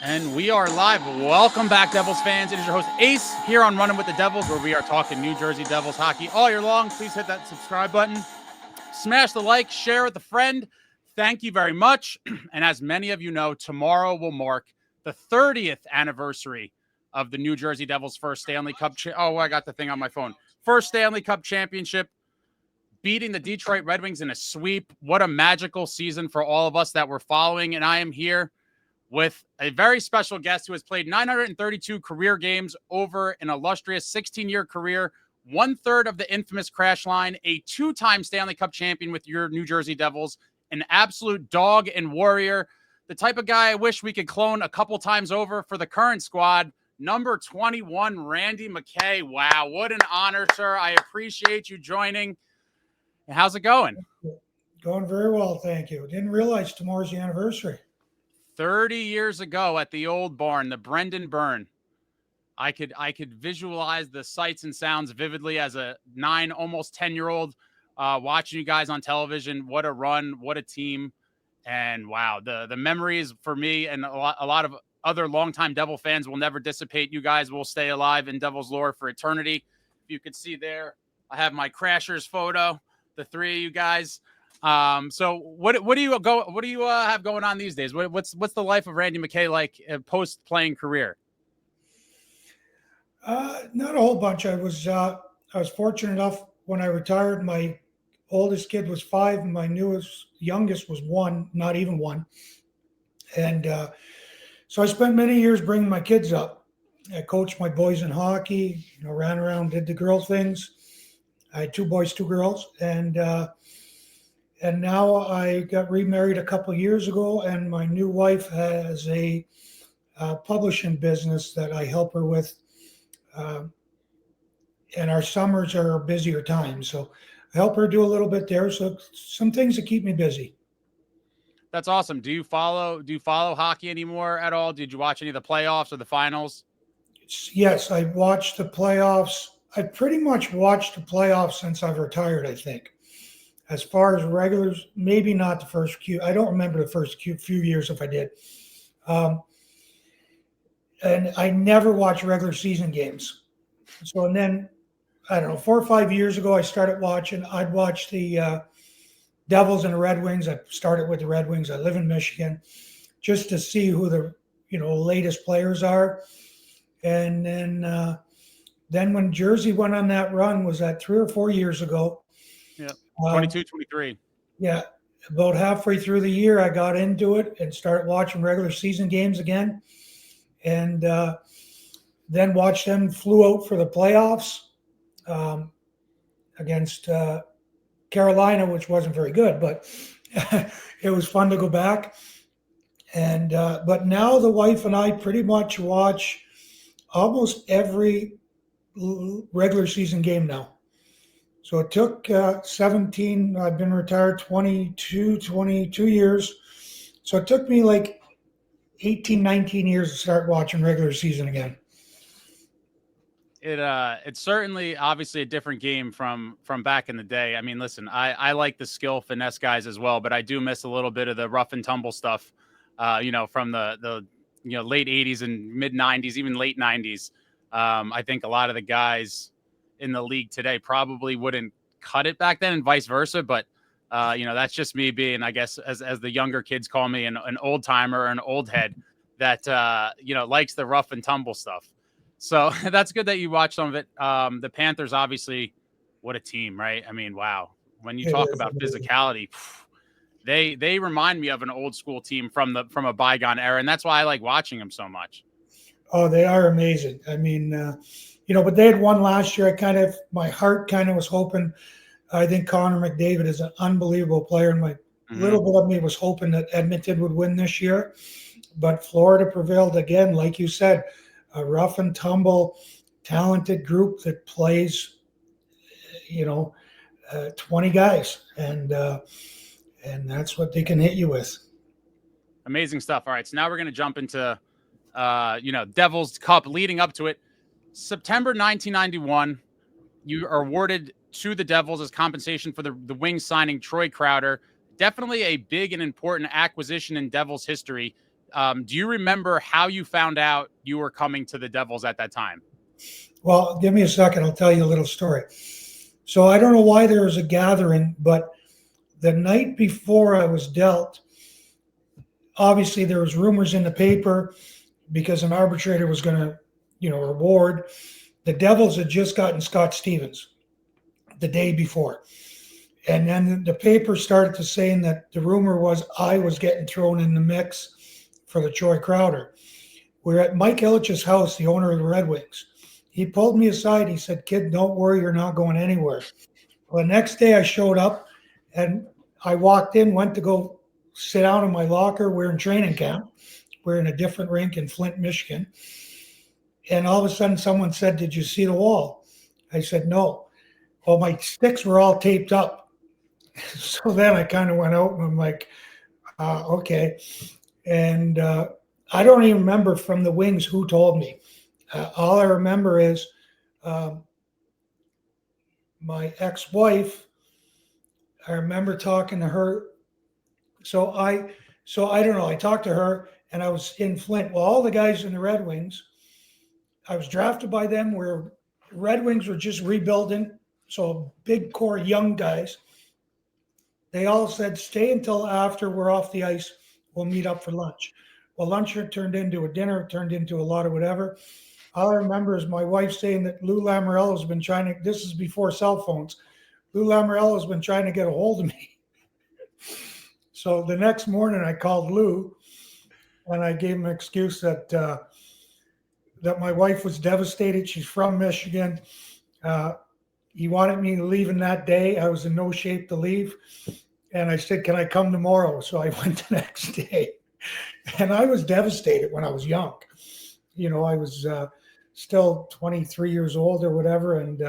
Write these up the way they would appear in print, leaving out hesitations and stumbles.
And we are live. Welcome back, Devils fans. It is your host, Ace, here on Running with the Devils, where we are talking New Jersey Devils hockey all year long. Please hit that subscribe button. Smash the like, share with a friend. Thank you very much. And as many of you know, tomorrow will mark the 30th anniversary of the New Jersey Devils' first Stanley Cup. I got the thing on my phone. First Stanley Cup championship, beating the Detroit Red Wings in a sweep. What a magical season for all of us that were following. And I am here with a very special guest who has played 932 career games over an illustrious 16-year career, 1/3 of the infamous crash line, a two-time Stanley Cup champion with your New Jersey Devils, an absolute dog and warrior, the type of guy I wish we could clone a couple times over for the current squad, number 21, Randy McKay. Wow, what an honor, sir. I appreciate you joining. How's it going? Going very well, thank you. Didn't realize tomorrow's the anniversary. 30 years ago at the old barn, the Byrne. I could visualize the sights and sounds vividly as a 9, almost 10-year-old watching you guys on television. What a run, what a team. And wow, the memories for me and a lot of other longtime Devil fans will never dissipate. You guys will stay alive in Devils lore for eternity. If you could see there, I have my Crashers photo, the three of you guys. So what do you have going on these days? What's the life of Randy McKay like post playing career? Not a whole bunch. I was fortunate enough when I retired. My oldest kid was 5, and my youngest was 1, not even 1. And so I spent many years bringing my kids up. I coached my boys in hockey. Ran around, did the girl things. I had 2 boys, 2 girls, and now I got remarried a couple of years ago, and my new wife has a publishing business that I help her with. And our summers are a busier time, so I help her do a little bit there. So some things that keep me busy. That's awesome. Do you follow hockey anymore at all? Did you watch any of the playoffs or the finals? Yes, I watched the playoffs. I pretty much watched the playoffs since I've retired, I think. As far as regulars, maybe not the first I don't remember the first few years if I did. And I never watched regular season games. So, and then, I don't know, 4 or 5 years ago, I started watching. I'd watch the Devils and the Red Wings. I started with the Red Wings. I live in Michigan, just to see who the latest players are. And then when Jersey went on that run, was that 3 or 4 years ago? Yeah, 22, 23. Yeah, about halfway through the year, I got into it and started watching regular season games again. And then watched them flew out for the playoffs against Carolina, which wasn't very good, but it was fun to go back. And but now the wife and I pretty much watch almost every regular season game now. So it took 17, I've been retired 22 years. So it took me like 18, 19 years to start watching regular season again. It's certainly obviously a different game from back in the day. I mean, listen, I like the skill finesse guys as well, but I do miss a little bit of the rough and tumble stuff, from the late 80s and mid 90s, even late 90s. I think a lot of the guys in the league today probably wouldn't cut it back then and vice versa. But, that's just me being, I guess, as the younger kids call me, an old timer, an old head that, likes the rough and tumble stuff. So that's good that you watched some of it. The Panthers, obviously, what a team, right? I mean, wow. When you talk about physicality, they remind me of an old school team from a bygone era. And that's why I like watching them so much. Oh, they are amazing. I mean, but they had won last year. My heart kind of was hoping. I think Connor McDavid is an unbelievable player, and my little bit of me was hoping that Edmonton would win this year. But Florida prevailed again, like you said, a rough and tumble, talented group that plays, 20 guys, and that's what they can hit you with. Amazing stuff. All right, so now we're going to jump into, Devils Cup leading up to it. September 1991, you are awarded to the Devils as compensation for the Wings signing Troy Crowder. Definitely a big and important acquisition in Devils history. Do you remember how you found out you were coming to the Devils at that time? Well, give me a second. I'll tell you a little story. So I don't know why there was a gathering, but the night before I was dealt, obviously there was rumors in the paper because an arbitrator was going to, reward. The Devils had just gotten Scott Stevens the day before. And then the paper started to saying that the rumor was I was getting thrown in the mix for the Troy Crowder. We're at Mike Ilitch's house, the owner of the Red Wings. He pulled me aside. He said, "Kid, don't worry, you're not going anywhere." Well, the next day I showed up and I walked in, went to go sit down in my locker. We're in training camp. We're in a different rink in Flint, Michigan. And all of a sudden someone said, "Did you see the wall?" I said, "No." Well, my sticks were all taped up. So then I kind of went out and I'm like, okay. And I don't even remember from the Wings who told me. All I remember is my ex-wife. I remember talking to her. So I don't know. I talked to her and I was in Flint. Well, all the guys in the Red Wings, I was drafted by them where Red Wings were just rebuilding. So big core young guys. They all said, "Stay until after we're off the ice. We'll meet up for lunch." Well, lunch turned into a dinner, turned into a lot of whatever. All I remember is my wife saying that Lou Lamoriello has been trying to, this is before cell phones, Lou Lamoriello has been trying to get a hold of me. So the next morning I called Lou and I gave him an excuse that that my wife was devastated. She's from Michigan. He wanted me to leave in that day. I was in no shape to leave. And I said, "Can I come tomorrow?" So I went the next day. And I was devastated when I was young. I was still 23 years old or whatever. And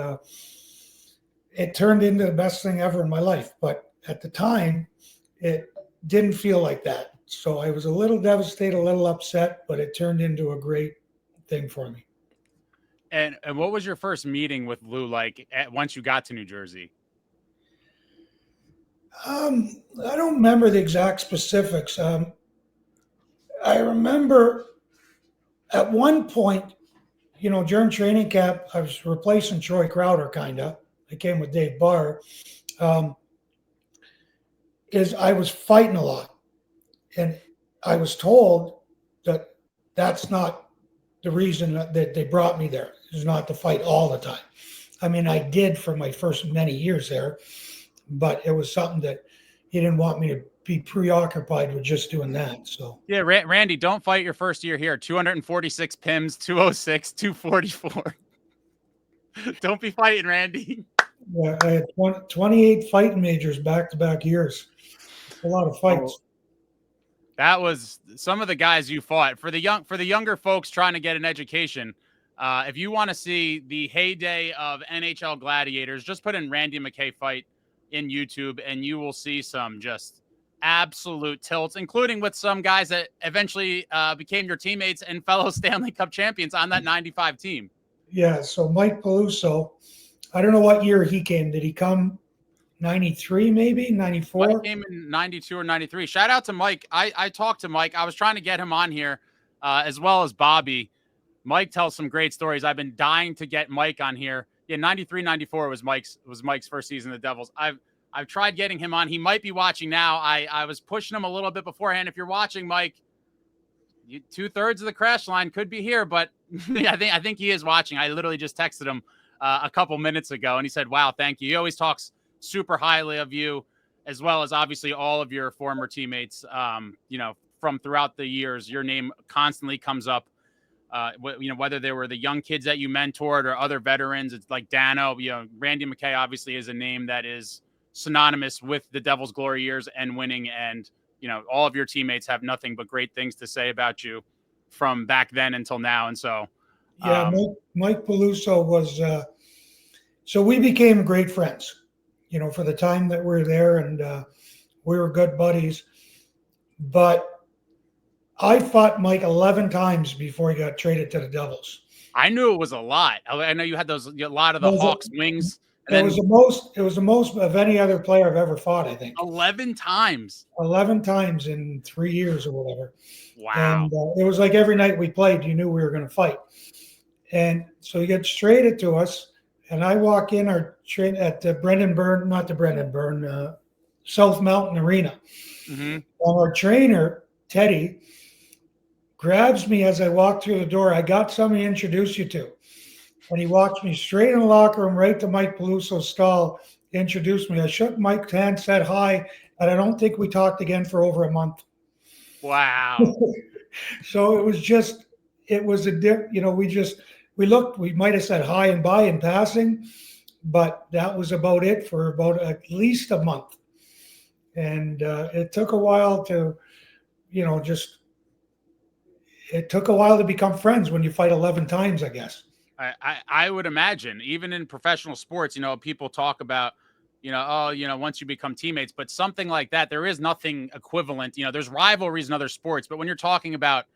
it turned into the best thing ever in my life. But at the time, it didn't feel like that. So I was a little devastated, a little upset, but it turned into a great thing for me. And what was your first meeting with Lou like once you got to New Jersey? I don't remember the exact specifics. I remember at one point, during training camp, I was replacing Troy Crowder, kind of. I came with Dave Barr. Is I was fighting a lot. And I was told that that's not the reason that they brought me there. It's not to fight all the time. I mean, I did for my first many years there, but it was something that he didn't want me to be preoccupied with just doing that. So yeah, Randy, don't fight your first year here. 246 PIMs, 206, 244. Don't be fighting, Randy. Yeah, I had 28 fighting majors back-to-back years. A lot of fights. That was some of the guys you fought. For the younger folks trying to get an education, if you want to see the heyday of NHL gladiators, just put in Randy McKay fight in YouTube, and you will see some just absolute tilts, including with some guys that eventually became your teammates and fellow Stanley Cup champions on that 95 team. Yeah, so Mike Peluso, I don't know what year he came. Did he come 93 maybe, 94? Mike came in 92 or 93. Shout out to Mike. I talked to Mike. I was trying to get him on here as well as Bobby. Mike tells some great stories. I've been dying to get Mike on here. Yeah, 93, 94 was Mike's first season of the Devils. I've tried getting him on. He might be watching now. I was pushing him a little bit beforehand. If you're watching, Mike, 2/3 of the crash line could be here, but I think he is watching. I literally just texted him a couple minutes ago, and he said, "Wow, thank you." He always talks super highly of you, as well as obviously all of your former teammates. From throughout the years, your name constantly comes up. Whether they were the young kids that you mentored or other veterans, it's like Dano. Randy McKay obviously is a name that is synonymous with the Devils' glory years and winning. And all of your teammates have nothing but great things to say about you from back then until now. And so, yeah, Mike Peluso was. So we became great friends. For the time that we were there, and we were good buddies. But I fought Mike 11 times before he got traded to the Devils. I knew it was a lot. I know you had a lot of the Hawks Wings And It was the most of any other player I've ever fought, I think. 11 times. 11 times in 3 years or whatever. Wow. And it was like every night we played, you knew we were going to fight. And so he gets traded to us, and I walk in our train at the Byrne, South Mountain Arena. Mm-hmm. And our trainer, Teddy, grabs me as I walk through the door. I got somebody to introduce you to. And he walked me straight in the locker room, right to Mike Peluso's stall, introduced me. I shook Mike's hand, said hi, and I don't think we talked again for over a month. Wow. So it was we looked, we might have said hi and bye in passing, but that was about it for about at least a month. And it took a while to, it took a while to become friends when you fight 11 times, I guess. I would imagine, even in professional sports, people talk about, once you become teammates, but something like that, there is nothing equivalent. There's rivalries in other sports, but when you're talking about,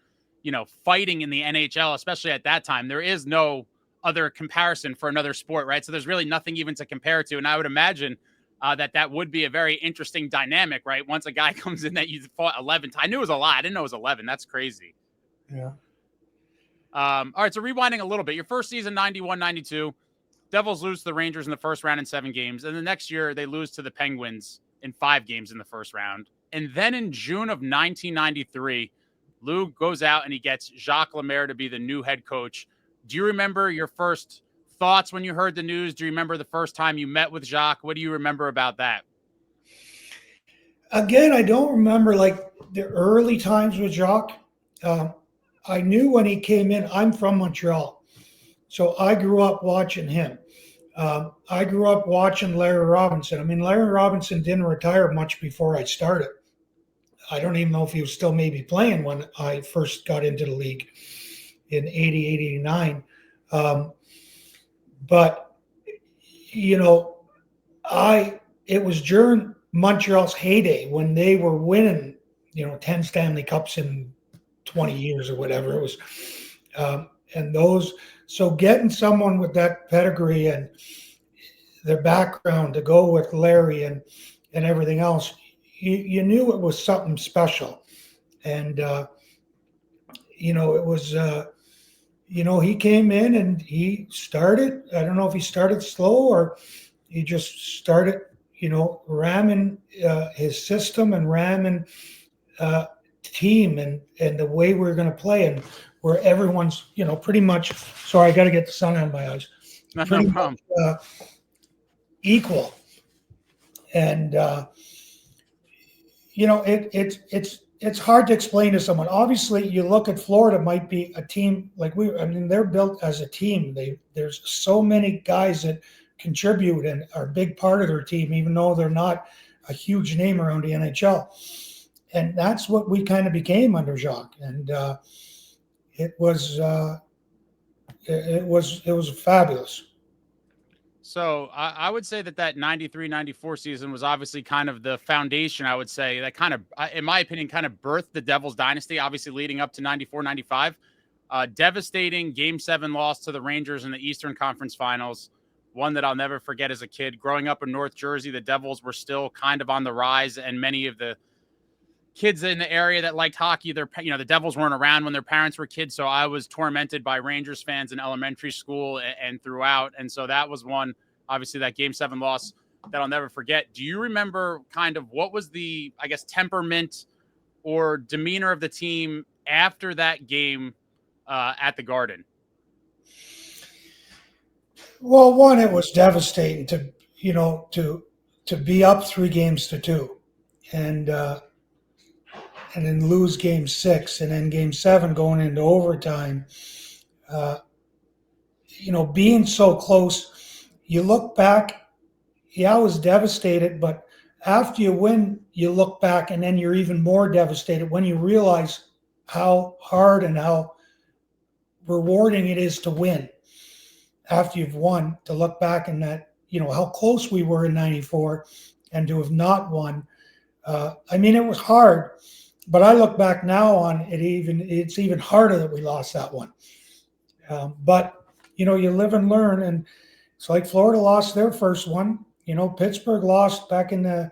fighting in the NHL, especially at that time, there is no other comparison for another sport, right? So there's really nothing even to compare to. And I would imagine that would be a very interesting dynamic, right? Once a guy comes in that you fought 11 times. I knew it was a lot. I didn't know it was 11. That's crazy. Yeah. All right, so rewinding a little bit. Your first season, 91-92, Devils lose to the Rangers in the first round in 7 games. And the next year, they lose to the Penguins in 5 games in the first round. And then in June of 1993, Lou goes out and he gets Jacques Lemaire to be the new head coach. Do you remember your first thoughts when you heard the news? Do you remember the first time you met with Jacques? What do you remember about that? Again, I don't remember like the early times with Jacques. I knew when he came in, I'm from Montreal, so I grew up watching him. I grew up watching Larry Robinson. I mean, Larry Robinson didn't retire much before I started. I don't even know if he was still maybe playing when I first got into the league in 80, 89. But, it was during Montreal's heyday when they were winning, 10 Stanley Cups in 20 years or whatever it was. So getting someone with that pedigree and their background to go with Larry and everything else, you knew it was something special. And, it was, he came in and he started, I don't know if he started slow or he just started, ramming his system and ramming team and the way we're going to play, and where everyone's, pretty much, sorry, I got to get the sun out of my eyes. No problem. Equal. And, it's hard to explain to someone. Obviously, you look at Florida, might be a team like they're built as a team. There's so many guys that contribute and are a big part of their team, even though they're not a huge name around the NHL. And that's what we kind of became under Jacques. And it was fabulous. So I would say that 93-94 season was obviously kind of the foundation, I would say, that kind of, in my opinion, kind of birthed the Devils dynasty, obviously leading up to 94-95. Devastating Game 7 loss to the Rangers in the Eastern Conference Finals, one that I'll never forget as a kid. Growing up in North Jersey, the Devils were still kind of on the rise, and many of the kids in the area that liked hockey, the Devils weren't around when their parents were kids, so I was tormented by Rangers fans in elementary school and throughout, and so that was one, obviously, that Game 7 loss that I'll never forget. Do you remember kind of what was the, I guess, temperament or demeanor of the team after that game at the Garden? Well, one, it was devastating to be up 3-2, and then lose Game 6, and then Game 7 going into overtime. Being so close, you look back, I was devastated, but after you win, you look back and then you're even more devastated when you realize how hard and how rewarding it is to win. After you've won, to look back and that, how close we were in 94 and to have not won. It was hard. But I look back now on it, it's even harder that we lost that one. But you live and learn, and It's like Florida lost their first one. Pittsburgh lost back in the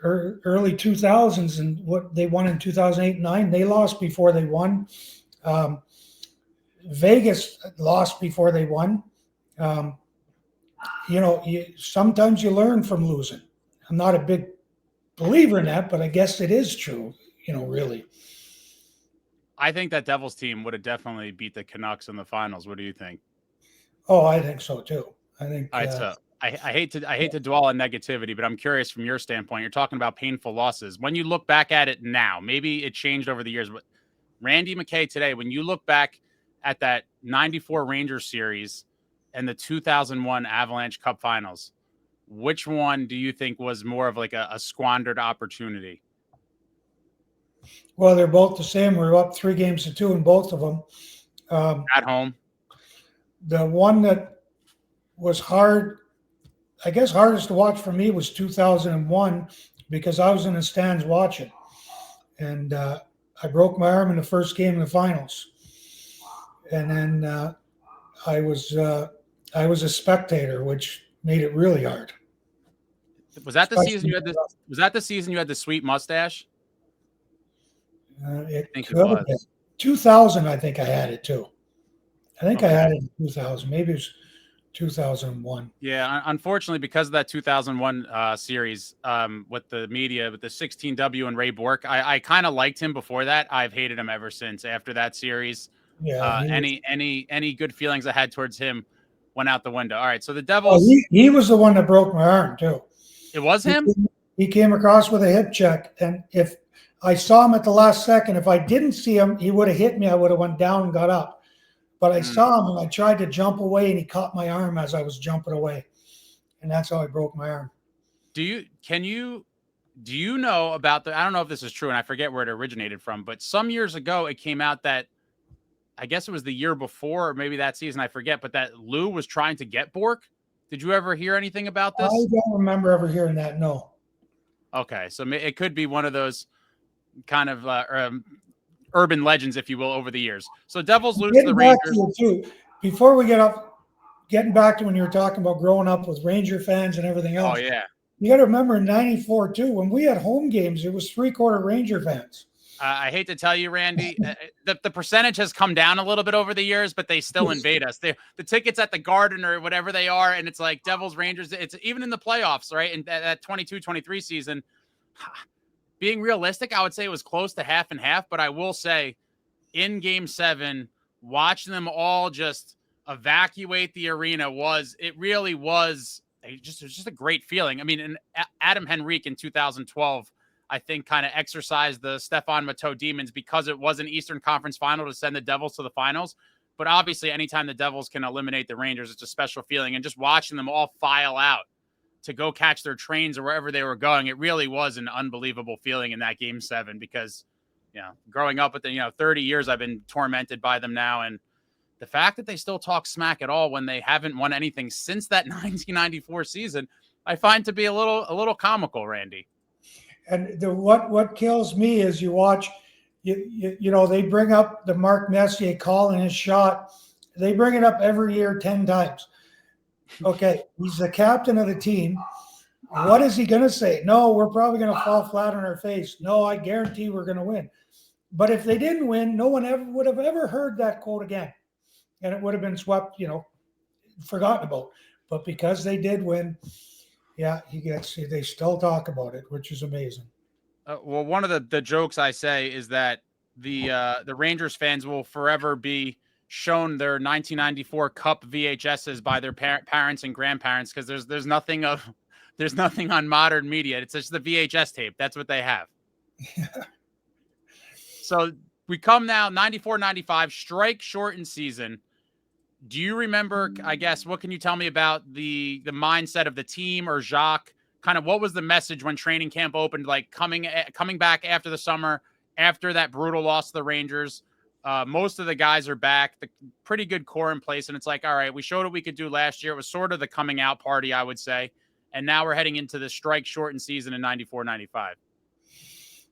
early 2000s, and what they won in 2008 and 9. They lost before they won. Vegas lost before they won. Sometimes you learn from losing. I'm not a big believer in that, but I guess it is true, really. I think that Devils team would have definitely beat the Canucks in the finals. What do you think? Oh, I think so too. I think. All right, so I hate to dwell on negativity, but I'm curious from your standpoint. You're talking about painful losses. When you look back at it now, maybe it changed over the years, but Randy McKay today, when you look back at that 94 Rangers series and the 2001 Avalanche Cup Finals, which one do you think was more of like a squandered opportunity? Well, they're both the same. We're up 3-2 in both of them. At home. The one that was hard, I guess hardest to watch for me, was 2001, because I was in the stands watching. And I broke my arm in the first game in the finals. And then I was a spectator, which made it really hard. Was that the season you had the? Was that the season you had the sweet mustache? It could have been 2000. I think I had it too. I think I had it in 2000. Maybe it was 2001. Yeah, unfortunately, because of that 2001 series with the media, with the 16W and Ray Bork, I kind of liked him before that. I've hated him ever since. After that series, any good feelings I had towards him went out the window. All right, so the Devils. He was the one that broke my arm too. It was him? He came across with a hip check, and if I saw him at the last second, if I didn't see him, he would have hit me. I would have went down and got up. But I saw him, and I tried to jump away, and he caught my arm as I was jumping away. And that's how I broke my arm. Do you know about I don't know if this is true, and I forget where it originated from, but some years ago it came out that, I guess it was the year before, or maybe that season, I forget, but that Lou was trying to get Bork. Did you ever hear anything about this? I don't remember ever hearing that, no. Okay, so it could be one of those kind of urban legends, if you will, over the years. So Devils lose to the Rangers. Before we getting back to when you were talking about growing up with Ranger fans and everything else. Oh, yeah. You got to remember in 94, too, when we had home games, it was 3/4 Ranger fans. I hate to tell you, Randy, the percentage has come down a little bit over the years, but they still invade us. The tickets at the Garden or whatever they are, and it's like Devils, Rangers. It's even in the playoffs, right? And that 22-23 season, being realistic, I would say it was close to half and half. But I will say, in Game 7, watching them all just evacuate the arena it was just a great feeling. I mean, and Adam Henrique in 2012. I think kind of exercised the Stefan Matteau demons because it was an Eastern Conference final to send the Devils to the finals. But obviously, anytime the Devils can eliminate the Rangers, it's a special feeling. And just watching them all file out to go catch their trains or wherever they were going, it really was an unbelievable feeling in that Game 7 because, growing up with 30 years, I've been tormented by them now. And the fact that they still talk smack at all when they haven't won anything since that 1994 season, I find to be a little comical, Randy. And what kills me is you watch, they bring up the Mark Messier calling his shot. They bring it up every year 10 times. Okay, he's the captain of the team. What is he going to say? No, we're probably going to fall flat on our face. No, I guarantee we're going to win. But if they didn't win, no one would have ever heard that quote again. And it would have been swept, forgotten about. But because they did win, yeah, they still talk about it, which is amazing. Well, one of the jokes I say is that the Rangers fans will forever be shown their 1994 Cup VHSs by their parents and grandparents because there's nothing on modern media. It's just the VHS tape. That's what they have. Yeah. So we come now 94-95 strike shortened season. Do you remember, I guess, what can you tell me about the mindset of the team or Jacques? Kind of what was the message when training camp opened, like coming back after the summer, after that brutal loss to the Rangers? Most of the guys are back, the pretty good core in place. And it's like, all right, we showed what we could do last year. It was sort of the coming out party, I would say. And now we're heading into the strike shortened season in 94-95.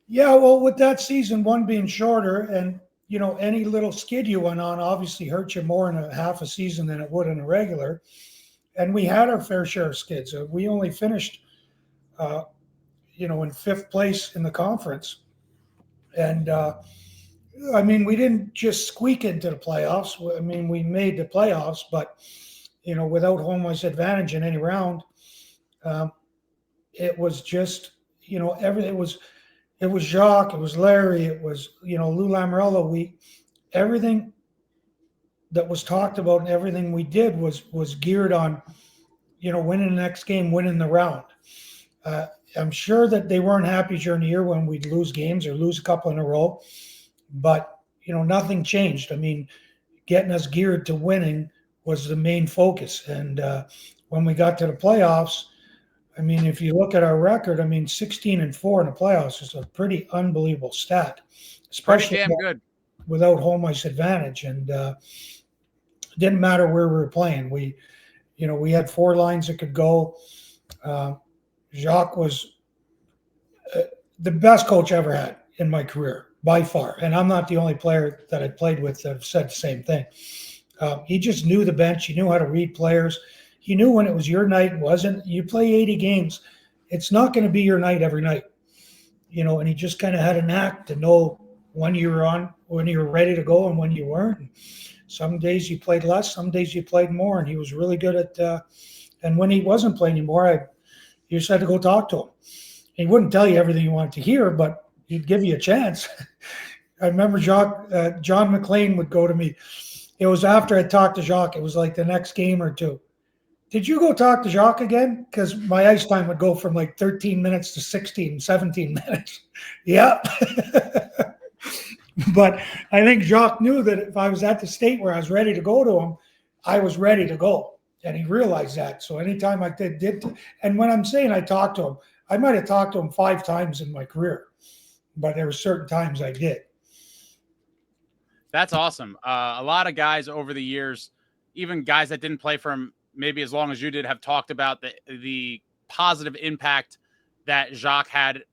Yeah, well, with that season one being shorter and, any little skid you went on obviously hurt you more in a half a season than it would in a regular. and we had our fair share of skids. We only finished, in fifth place in the conference. And, we didn't just squeak into the playoffs. I mean, we made the playoffs, but, without home ice advantage in any round, it was just, everything. It was Jacques, it was Larry, it was, Lou Lamoriello. Everything that was talked about and everything we did was geared on, winning the next game, winning the round. I'm sure that they weren't happy during the year when we'd lose games or lose a couple in a row, but nothing changed. I mean, getting us geared to winning was the main focus. And when we got to the playoffs, I mean, if you look at our record, 16-4 in the playoffs is a pretty unbelievable stat, especially damn good without home ice advantage. And it didn't matter where we were playing. We had 4 lines that could go. Jacques was the best coach I ever had in my career by far. And I'm not the only player that I played with that have said the same thing. He just knew the bench. He knew how to read players. He knew when it was your night. It wasn't. You play 80 games. It's not going to be your night every night. And he just kind of had a knack to know when you were on, when you were ready to go and when you weren't. And some days you played less, some days you played more. And he was really good at, and when he wasn't playing anymore, you just had to go talk to him. He wouldn't tell you everything you wanted to hear, but he'd give you a chance. I remember John McLean would go to me. It was after I talked to Jacques. It was like the next game or two. Did you go talk to Jacques again? Because my ice time would go from like 13 minutes to 16, 17 minutes. Yeah. But I think Jacques knew that if I was at the state where I was ready to go to him, I was ready to go. And he realized that. So anytime I and when I'm saying I talked to him, I might have talked to him 5 times in my career, but there were certain times I did. That's awesome. A lot of guys over the years, even guys that didn't play for him maybe as long as you did, have talked about the positive impact that Jacques had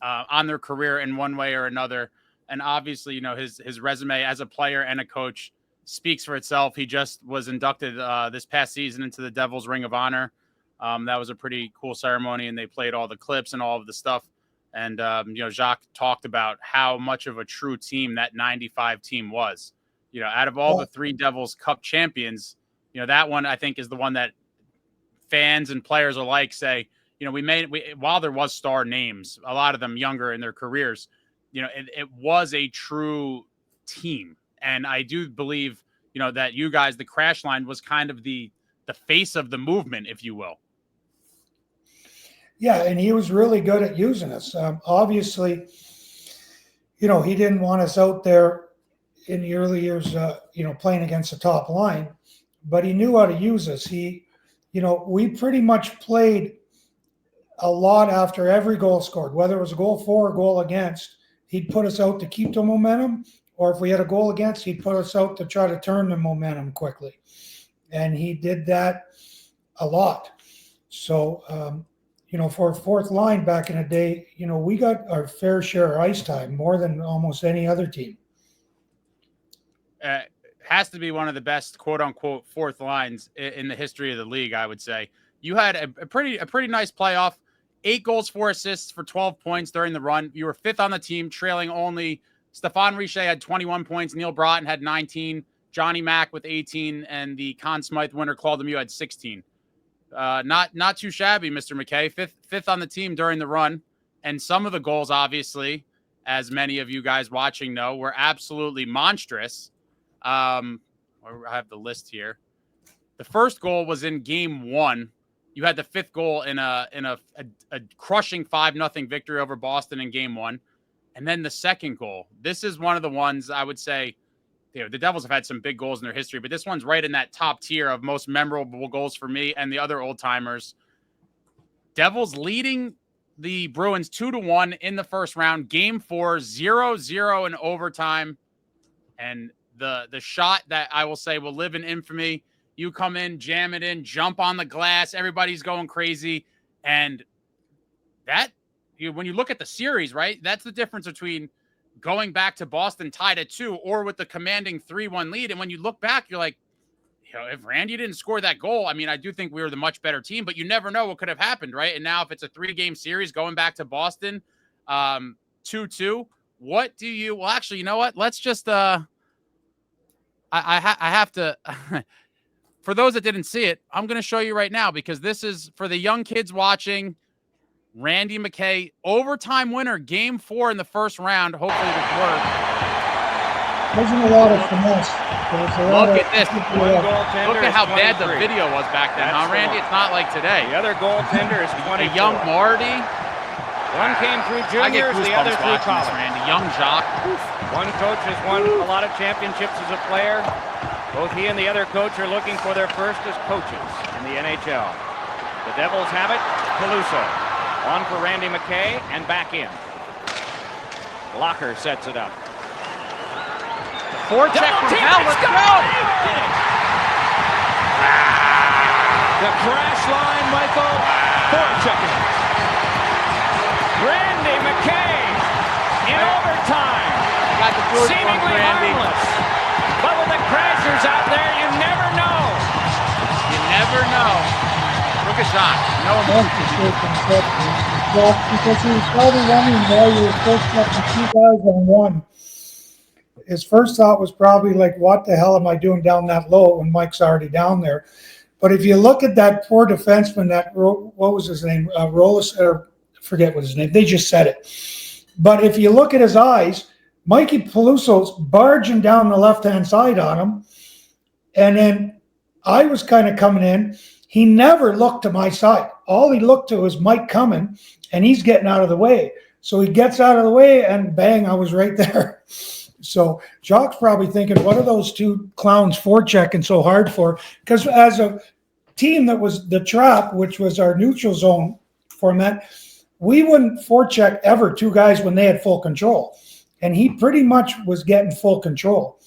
on their career in one way or another. And obviously, his resume as a player and a coach speaks for itself. He just was inducted this past season into the Devils Ring of Honor. That was a pretty cool ceremony, and they played all the clips and all of the stuff. And, Jacques talked about how much of a true team that 95 team was. Out of all the 3 Devils Cup champions, that one I think is the one that fans and players alike say, while there was star names, a lot of them younger in their careers, it was a true team. And I do believe, that you guys, the crash line, was kind of the face of the movement, if you will. Yeah, and he was really good at using us. Obviously, he didn't want us out there in the early years, playing against the top line, but he knew how to use us. We pretty much played a lot after every goal scored, whether it was a goal for or goal against. He'd put us out to keep the momentum, or if we had a goal against, he'd put us out to try to turn the momentum quickly. And he did that a lot. So, for a 4th line back in the day, we got our fair share of ice time, more than almost any other team. Has to be one of the best quote unquote 4th lines in the history of the league. I would say you had a pretty nice playoff, 8 goals, 4 assists for 12 points during the run. You were 5th on the team, trailing only Stéphane Richer had 21 points. Neil Broughton had 19, Johnny Mack with 18, and the Conn Smythe winner, Claude Lemieux, had 16. Not too shabby, Mr. McKay. Fifth on the team during the run. And some of the goals, obviously, as many of you guys watching know, were absolutely monstrous. I have the list here. The first goal was in game 1. You had the 5th goal in a crushing 5-0 victory over Boston in game 1. And then the second goal. This is one of the ones I would say, the Devils have had some big goals in their history, but this one's right in that top tier of most memorable goals for me and the other old timers. Devils leading the Bruins 2-1 in the first round. Game 4, 0-0 in overtime. And the shot that I will say will live in infamy. You come in, jam it in, jump on the glass. Everybody's going crazy. And that, when you look at the series, right, that's the difference between going back to Boston tied at 2 or with the commanding 3-1 lead. And when you look back, you're like, if Randy didn't score that goal, I mean, I do think we were the much better team, but you never know what could have happened, right? And now if it's a 3-game series going back to Boston, 2-2, what do you, well, actually, you know what? Let's just, I have to, for those that didn't see it, I'm going to show you right now, because this is for the young kids watching. Randy McKay, overtime winner, game 4 in the first round. Hopefully this works. Wasn't a lot of finesse. Look at this. Look at how bad the video was back then, huh, Randy? It's not like today. The other goaltender is 24. A young Marty. One came through juniors, the other through college. Randy. Young Jacques. One coach has won a lot of championships as a player. Both he and the other coach are looking for their first as coaches in the NHL. The Devils have it. Peluso on for Randy McKay and back in. Locker sets it up. Forecheck from Hell. Let's go! The crash line, Michael. Forechecking. Randy McKay in overtime. Got the first one, Seemingly Randy. harmless. But with the crashers out there, you never know. You never know. Look at Jacques. No because he was probably running while you were first up in 2001. His first thought was probably like, what the hell am I doing down that low when Mike's already down there? But if you look at that poor defenseman, what was his name? Rollis, or forget what his name. They just said it. But if you look at his eyes, Mikey Peluso's barging down the left-hand side on him. And then I was kind of coming in. He never looked to my side. All he looked to was Mike coming, and he's getting out of the way. So he gets out of the way, and bang, I was right there. So Jacques probably thinking, what are those two clowns forechecking so hard for? Because as a team that was the trap, which was our neutral zone format, we wouldn't forecheck ever two guys when they had full control. And he pretty much was getting full control.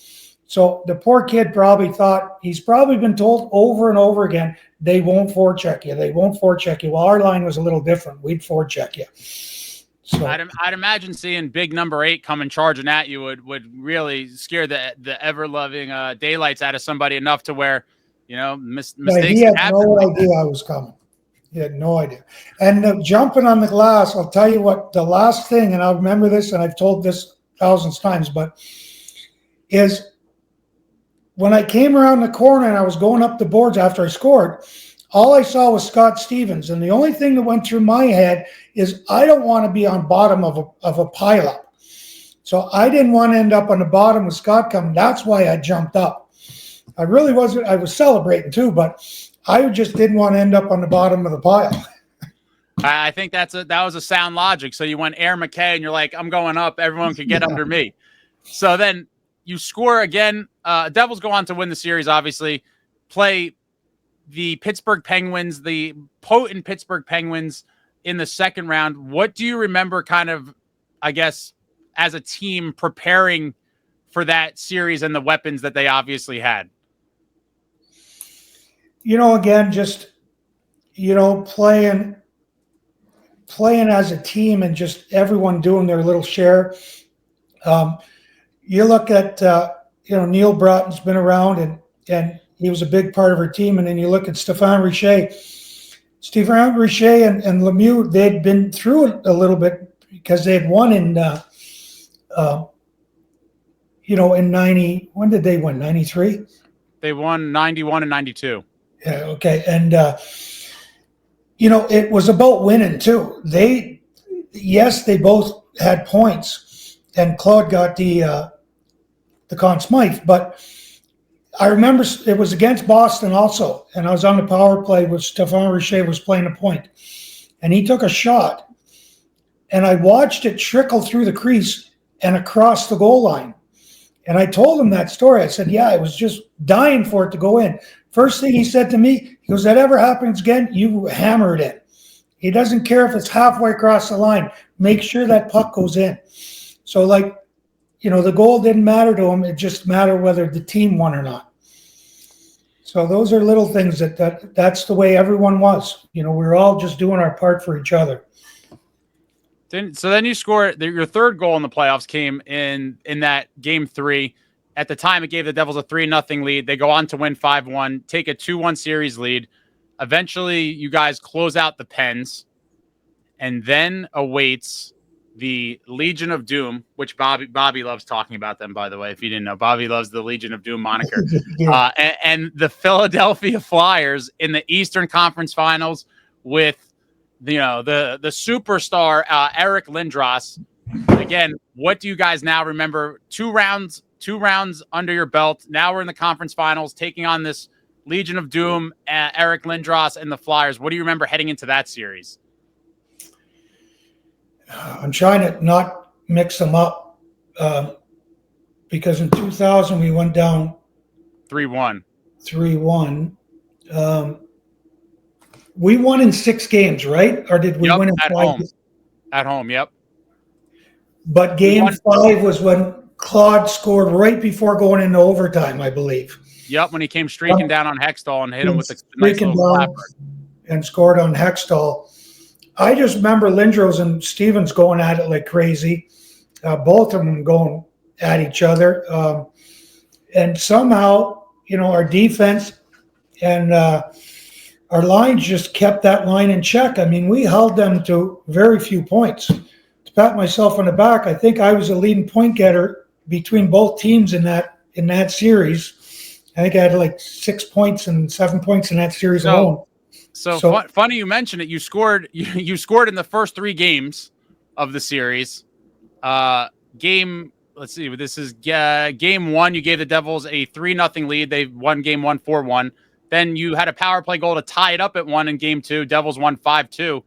So the poor kid probably thought, he's probably been told over and over again, they won't forecheck you. They won't forecheck you. Well, our line was a little different. We'd forecheck you. So I'd imagine seeing big number 8 coming charging at you would really scare the ever-loving daylights out of somebody enough to where, mistakes he had no idea I was coming. He had no idea. And jumping on the glass, I'll tell you what, the last thing, and I'll remember this, and I've told this thousands of times, but is when I came around the corner and I was going up the boards after I scored, all I saw was Scott Stevens. And the only thing that went through my head is I don't want to be on bottom of a pileup. So I didn't want to end up on the bottom with Scott coming. That's why I jumped up. I really wasn't. I was celebrating too, but I just didn't want to end up on the bottom of the pile. I think that was a sound logic. So you went Air McKay and you're like, I'm going up. Everyone could get under me. So then you score again. Devils go on to win the series, obviously, play the Pittsburgh Penguins, the potent Pittsburgh Penguins in the second round. What do you remember kind of, I guess, as a team preparing for that series and the weapons that they obviously had? Again, just, playing as a team and just everyone doing their little share. You look at, Neil Broughton's been around and he was a big part of our team. And then you look at Stéphane Richer. Stéphane Richer and Lemieux, they'd been through it a little bit because they had won in, in 90. When did they win? 93? They won 91 and 92. Yeah, okay. And, it was about winning too. They both had points and Claude got the Conn Smythe, but I remember it was against Boston also, and I was on the power play with Stéphane Richer was playing a point, and he took a shot, and I watched it trickle through the crease and across the goal line. And I told him that story. I said, yeah, I was just dying for it to go in. First thing he said to me, he goes, that ever happens again, you hammer it in. He doesn't care if it's halfway across the line. Make sure that puck goes in. So, the goal didn't matter to him. It just mattered whether the team won or not. So those are little things that's the way everyone was. We were all just doing our part for each other. So then you score your third goal in the playoffs came in that game 3. At the time, it gave the Devils a 3-0 lead. They go on to win 5-1, take a 2-1 series lead. Eventually, you guys close out the Pens, and then awaits the Legion of Doom, which Bobby loves talking about them, by the way, if you didn't know. Bobby loves the Legion of Doom moniker. Yeah. And the Philadelphia Flyers in the Eastern Conference Finals with the superstar Eric Lindros. Again, what do you guys now remember? Two rounds under your belt. Now we're in the conference finals, taking on this Legion of Doom, Eric Lindros and the Flyers. What do you remember heading into that series? I'm trying to not mix them up because in 2000 we went down 3-1. 3-1. We won in 6 games, right? Or did we win in 5? Home. At home, yep. But game 5 was when Claude scored right before going into overtime, I believe. Yep, when he came streaking down on Hextall and hit him with the nice little clapper. And scored on Hextall. I just remember Lindros and Stevens going at it like crazy. Both of them going at each other. And somehow, our defense and our lines just kept that line in check. I mean, we held them to very few points. To pat myself on the back, I think I was a leading point getter between both teams in that series. I think I had like 6 points and 7 points in that series alone. So funny you mentioned it. You scored in the first 3 games of the series. Let's see. This is game 1. You gave the Devils a 3-0 lead. They won game 1 4-1. Then you had a power play goal to tie it up at 1 in game 2. Devils won 5-2.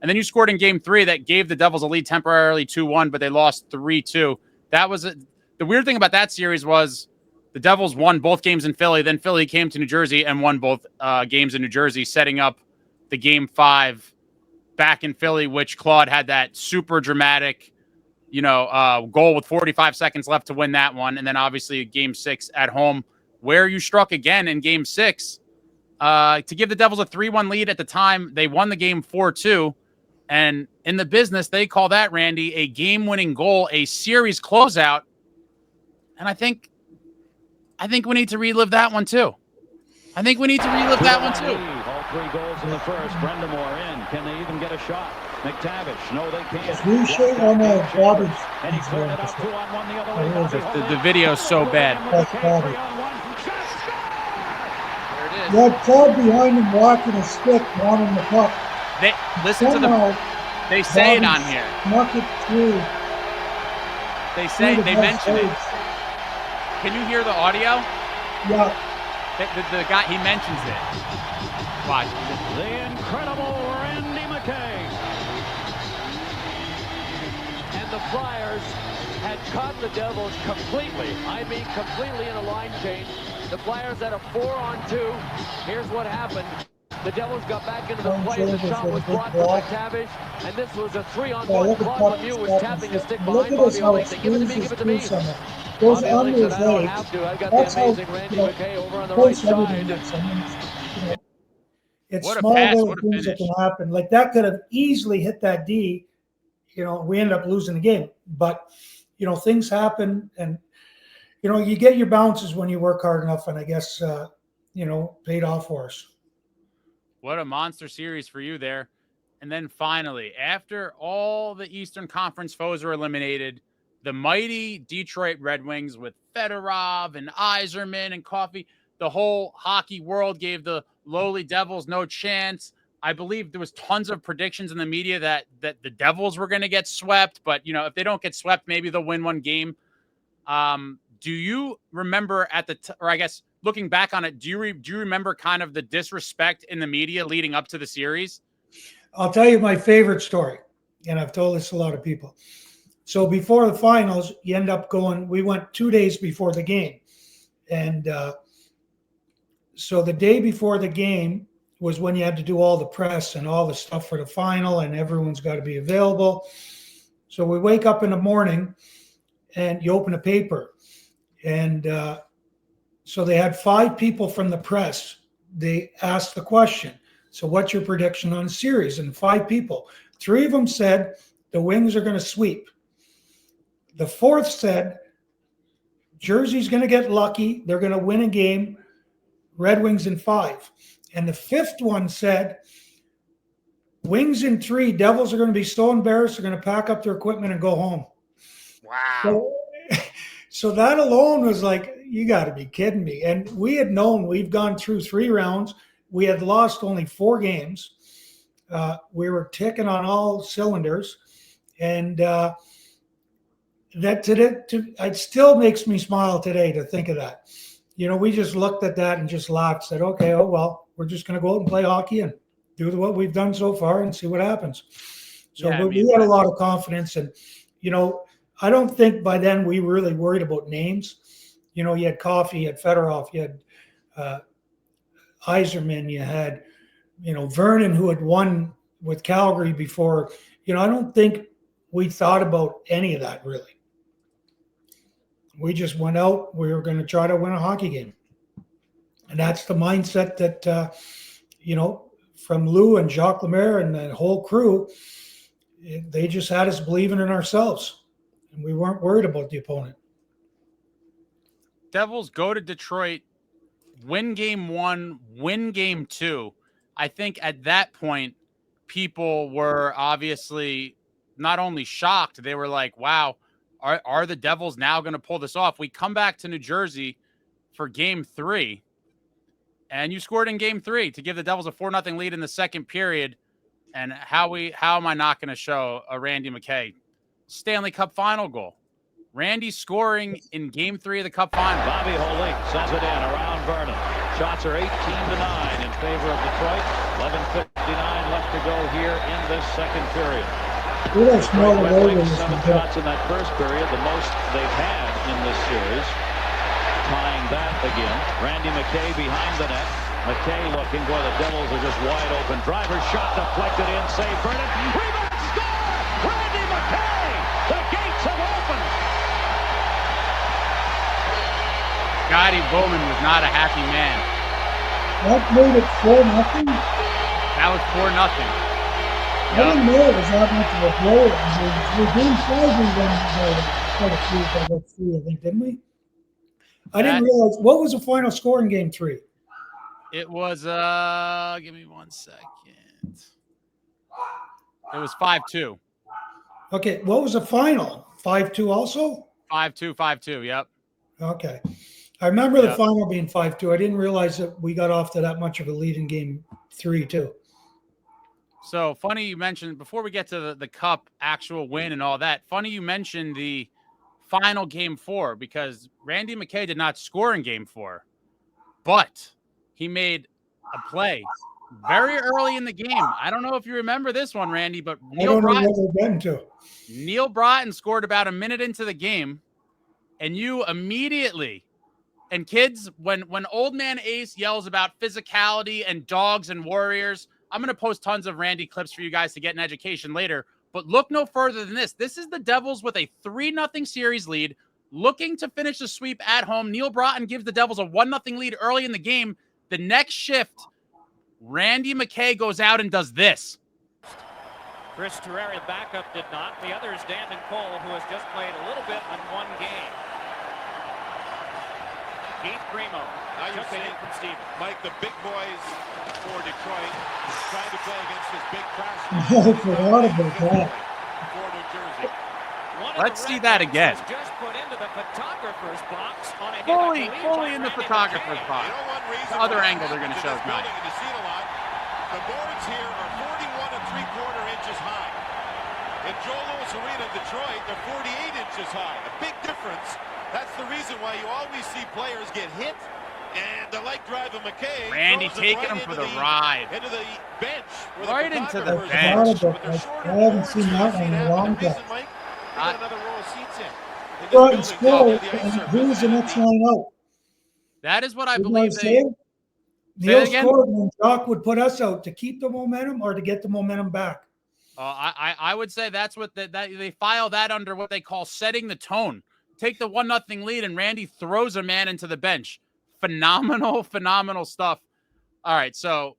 And then you scored in game 3 that gave the Devils a lead temporarily 2-1, but they lost 3-2. That was the weird thing about that series was the Devils won both games in Philly. Then Philly came to New Jersey and won both games in New Jersey, setting up the game 5 back in Philly, which Claude had that super dramatic, goal with 45 seconds left to win that one. And then obviously game 6 at home, where you struck again in game 6 to give the Devils a 3-1 lead. At the time, they won the game 4-2. And in the business, they call that, Randy, a game-winning goal, a series closeout. And I think we need to relive that one too. All 3 goals in the first. Brendamore in. Can they even get a shot? McTavish. No, they can't. We should on the Bobby. And he's cleared it out 2-on-1 the other way. The video's so bad. That's Bobby. There it is. You had Claude behind him walking a stick, wanting the puck. They say it on here. Knock it through. They mention it. Can you hear the audio? Yeah. The guy, he mentions it. Watch. The incredible Randy McKay. And the Flyers had caught the Devils completely. I mean, completely in a line change. The Flyers had a 4-on-2. Here's what happened. The Devils got back into the play. The shot was blocked by McTavish. And this was a 3-on-1. Claude Lemieux was tapping his stick behind Bobby Holik. They give it to me, give it to me. Goes Bobby under Holik his said, I don't leg. have to. I got That's the how, amazing Randy McKay over on the right side. It's What a small pass, little what a things that finish. can happen. Like that could have easily hit that D. We end up losing the game. But, things happen. And, you get your bounces when you work hard enough. And I guess, paid off for us. What a monster series for you there. And then finally, after all the Eastern Conference foes were eliminated, the mighty Detroit Red Wings with Fedorov and Yzerman and Coffey, the whole hockey world gave the lowly Devils no chance. I believe there was tons of predictions in the media that the Devils were going to get swept. But, if they don't get swept, maybe they'll win one game. Do you remember or I guess looking back on it, do you remember kind of the disrespect in the media leading up to the series? I'll tell you my favorite story, and I've told this to a lot of people. So before the finals, you end up we went 2 days before the game. And so the day before the game was when you had to do all the press and all the stuff for the final, and everyone's got to be available. So we wake up in the morning, and you open a paper. And so they had 5 people from the press. They asked the question, so what's your prediction on the series? And 5 people. 3 of them said the Wings are going to sweep. The 4th said Jersey's going to get lucky. They're going to win a game. Red Wings in 5. And the 5th one said, Wings in 3. Devils are going to be so embarrassed, they're going to pack up their equipment and go home. Wow. So that alone was like, you got to be kidding me. And we had known, we've gone through 3 rounds. We had lost only 4 games. We were ticking on all cylinders. And it still makes me smile today to think of that. We just looked at that and just laughed, said, okay, oh, well, we're just going to go out and play hockey and do what we've done so far and see what happens. So we had a lot of confidence. And, I don't think by then we really worried about names. You had Coffey, you had Fedorov, you had Yzerman, you had, Vernon, who had won with Calgary before. I don't think we thought about any of that really. We just went out. We were going to try to win a hockey game. And that's the mindset that, from Lou and Jacques Lemaire and the whole crew, they just had us believing in ourselves. And we weren't worried about the opponent. Devils go to Detroit, win game 1, win game 2. I think at that point, people were obviously not only shocked, they were like, wow, are the Devils now going to pull this off? We come back to New Jersey for game 3, and you scored in game 3 to give the Devils a 4-0 lead in the second period. And how am I not going to show a Randy McKay Stanley Cup Final goal? Randy scoring in game 3 of the Cup Final. Bobby Holik sends it in around Byrne. Shots are 18-9 in favor of Detroit. 11:59 left to go here in this second period. Detroit Red Wings 7 shots in that first period, the most they've had in this series. Tying that again. Randy McKay behind the net. McKay looking, boy, the Devils are just wide open. Driver's shot deflected in, save Byrne. Rebound, score! Randy McKay! The gates have opened! Scotty Bowman was not a happy man. That made it 4-0. That was 4-0. I didn't know it was that much of a blow. We game 5, we won by 3, I think, didn't we? I didn't realize. What was the final score in game 3? It was, give me 1 second. It was 5-2. Okay, what was the final? 5-2 also? 5-2, yep. Okay. I remember the final being 5-2. I didn't realize that we got off to that much of a lead in game 3, too. So funny you mentioned, before we get to the Cup actual win and all that, funny you mentioned the final game 4, because Randy McKay did not score in game 4, but he made a play very early in the game. I don't know if you remember this one, Randy, but Neil Broughton scored about a minute into the game, and you immediately, and kids, when old man Ace yells about physicality and dogs and warriors, I'm going to post tons of Randy clips for you guys to get an education later, but look no further than this. This is the Devils with a 3-0 series lead, looking to finish the sweep at home. Neil Broughton gives the Devils a 1-0 lead early in the game. The next shift, Randy McKay goes out and does this. Chris Terreri, the backup, did not. The other is Danton Cole, who has just played a little bit in one game. Keith Primo, just in from Stevens. Mike, the big boys for Detroit trying to play against this big crash. For New Jersey. Let's see that again. Just put into the photographer's box on a Fully in the photographer's box. You know one reason The other angle they're going to show tonight. You see it a lot. The boards here are 41 3/4 inches high. In Joe Louis Arena in Detroit, they're 48 inches high. A big difference. That's the reason why you always see players get hit. And the like drive of McKay. Randy taking him for the ride. Into the bench. Right into the bench. I haven't seen that one in a long time. Another row of seats in. Front score, and who's the next line out? That is what I You believe. Neil scored when Jacques would put us out to keep the momentum or to get the momentum back. I would say that's what they file that under what they call setting the tone. Take the 1-0 lead, and Randy throws a man into the bench. Phenomenal stuff. All right, so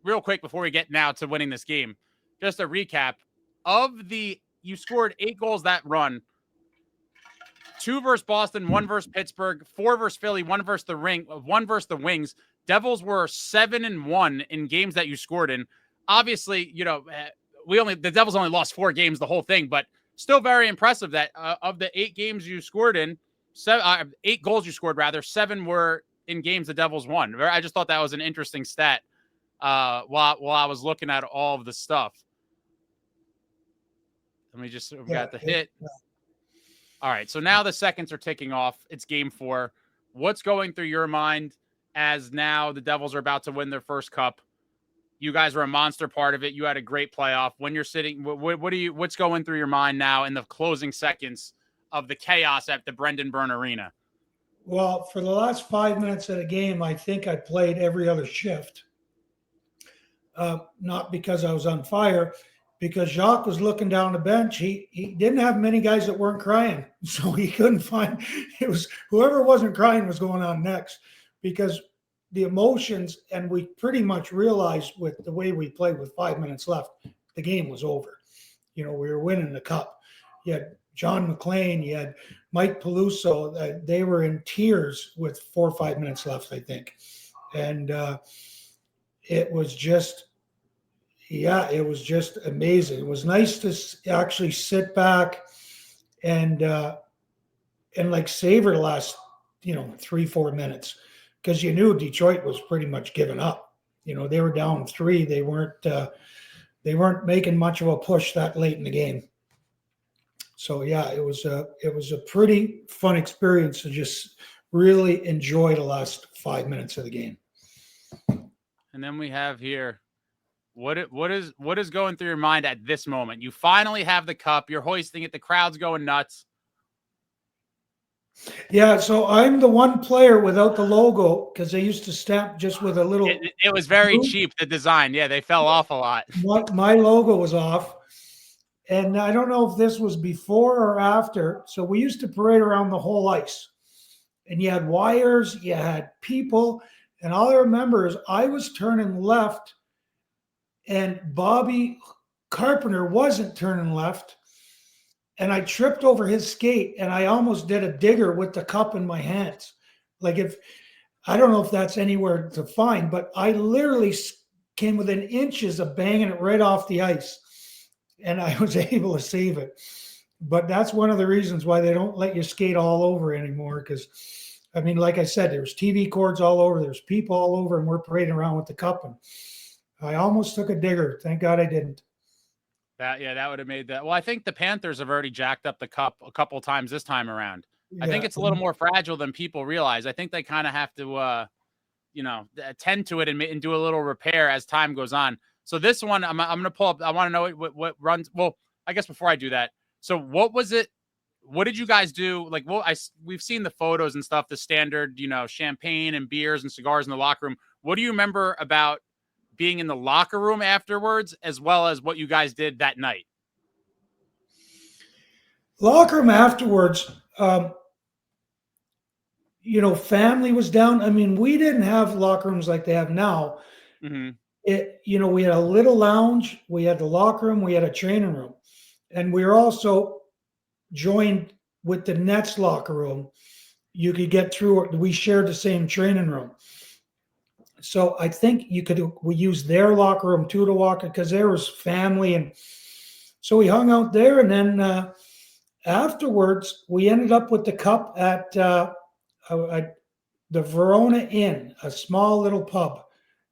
real quick before we get now to winning this game, just a recap of you scored 8 goals that run. 2 versus Boston, 1 versus Pittsburgh, 4 versus Philly, 1 versus the Wings. Devils were 7-1 in games that you scored in. Obviously, the Devils only lost 4 games the whole thing, but still very impressive that of the 8 games you scored in, 8 goals you scored rather, 7 were in games the Devils won. I just thought that was an interesting stat while I was looking at all of the stuff. We got the hit. Yeah. All right, so now the seconds are ticking off. It's game 4. What's going through your mind as now the Devils are about to win their first cup? You guys were a monster part of it. You had a great playoff. When you're sitting, what's going through your mind now in the closing seconds of the chaos at the Byrne Arena? Well, for the last 5 minutes of the game, I think I played every other shift. Not because I was on fire, because Jacques was looking down the bench. He didn't have many guys that weren't crying, so he couldn't find. It was whoever wasn't crying was going on next, because the emotions, and we pretty much realized with the way we played with 5 minutes left, the game was over. We were winning the cup. You had John McClain, you had Mike Peluso. They were in tears with 4 or 5 minutes left, I think. And it was just amazing. It was nice to actually sit back and like savor the last, 3-4 minutes, because you knew Detroit was pretty much giving up. They were down 3. They weren't making much of a push that late in the game. So yeah, it was a pretty fun experience to just really enjoy the last 5 minutes of the game. And then we have here, what is going through your mind at this moment? You finally have the cup. You're hoisting it. The crowd's going nuts. Yeah, so I'm the one player without the logo, because they used to stamp just with a little. It was very cheap, the design. Yeah, they fell off a lot. My logo was off. And I don't know if this was before or after. So we used to parade around the whole ice. And you had wires, you had people. And all I remember is I was turning left, and Bobby Carpenter wasn't turning left. And I tripped over his skate, and I almost did a digger with the cup in my hands. I don't know if that's anywhere to find, but I literally came within inches of banging it right off the ice. And I was able to save it. But that's one of the reasons why they don't let you skate all over anymore. Because, like I said, there's TV cords all over. There's people all over, and we're parading around with the cup. And I almost took a digger. Thank God I didn't. That would have made that. Well, I think the Panthers have already jacked up the cup a couple of times this time around. Yeah. I think it's a little more fragile than people realize. I think they kind of have to, attend to it and do a little repair as time goes on. So this one, I'm going to pull up. I want to know what runs. Well, I guess before I do that. So what was it? What did you guys do? We've seen the photos and stuff, the standard, champagne and beers and cigars in the locker room. What do you remember about being in the locker room afterwards, as well as what you guys did that night? Locker room afterwards, family was down. We didn't have locker rooms like they have now. Mm-hmm. We had a little lounge, we had the locker room, we had a training room, and we were also joined with the Nets locker room. You could get through it. We shared the same training room. So I think we used their locker room too to walk it, because there was family. And so we hung out there. And then afterwards, we ended up with the cup at the Verona Inn, a small little pub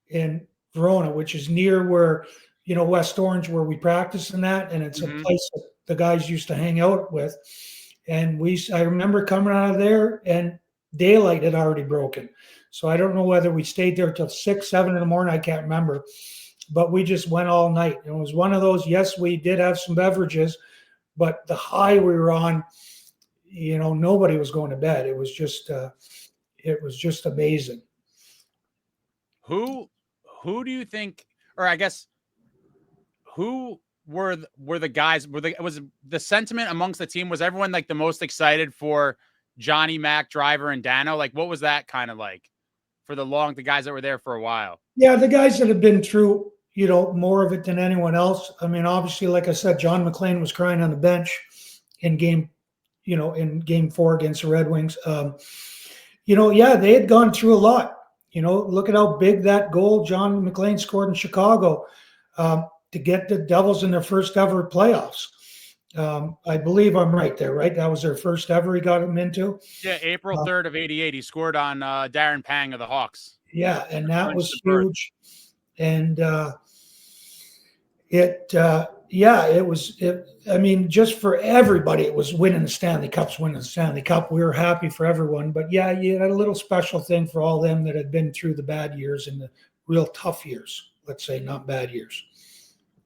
in Verona, which is near where, West Orange, where we practice in that. And it's a place that the guys used to hang out with. And I remember coming out of there, and daylight had already broken. So I don't know whether we stayed there till 6, 7 in the morning. I can't remember, but we just went all night. It was one of those, yes, we did have some beverages, but the high we were on, nobody was going to bed. It was just amazing. Who do you think, or I guess, who were the guys? Was the sentiment amongst the team? Was everyone the most excited for Johnny, Mac, Driver, and Dano? What was that kind of like for the guys that were there for a while? Yeah, the guys that have been through, more of it than anyone else. Obviously, like I said, John McClain was crying on the bench in game in Game 4 against the Red Wings. They had gone through a lot. Look at how big that goal John McLean scored in Chicago to get the Devils in their first ever playoffs. I believe I'm right there, right? That was their first ever he got them into. Yeah, April 3rd of '88. He scored on Darren Pang of the Hawks. Yeah, and that was huge. And just for everybody, it was winning the Stanley Cup. We were happy for everyone. But yeah, you had a little special thing for all them that had been through the bad years and the real tough years. Let's say, not bad years.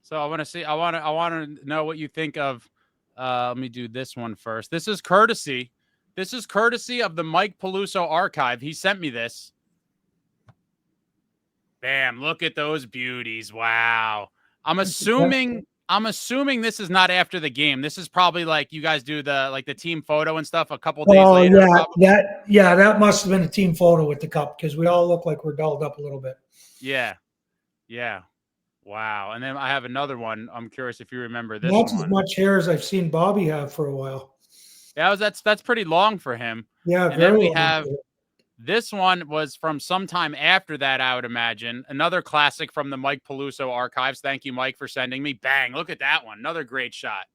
So I want to know what you think of. Let me do this one first. This is courtesy of the Mike Peluso archive. He sent me this. Bam! Look at those beauties. Wow. I'm assuming this is not after the game. This is probably like you guys do the team photo and stuff a couple days later. Yeah, that must have been a team photo with the cup because we all look like we're dolled up a little bit. Yeah. Wow. And then I have another one. I'm curious if you remember this That's one. as much hair as I've seen Bobby have for a while. Yeah, that's pretty long for him. Yeah, and then we have this one was from sometime after that, I would imagine. Another classic from the Mike Peluso archives. Thank you, Mike, for sending me. Bang! Look at that one. Another great shot.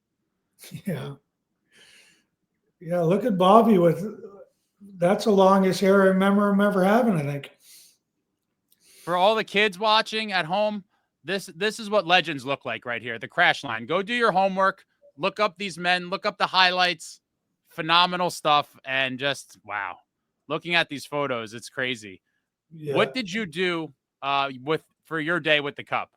Yeah. Look at Bobby that's the longest hair I remember him ever having, I think. For all the kids watching at home, this is what legends look like right here. The crash line. Go do your homework. Look up these men. Look up the highlights. Phenomenal stuff. And just, wow. Looking at these photos, it's crazy. Yeah. What did you do for your day with the cup?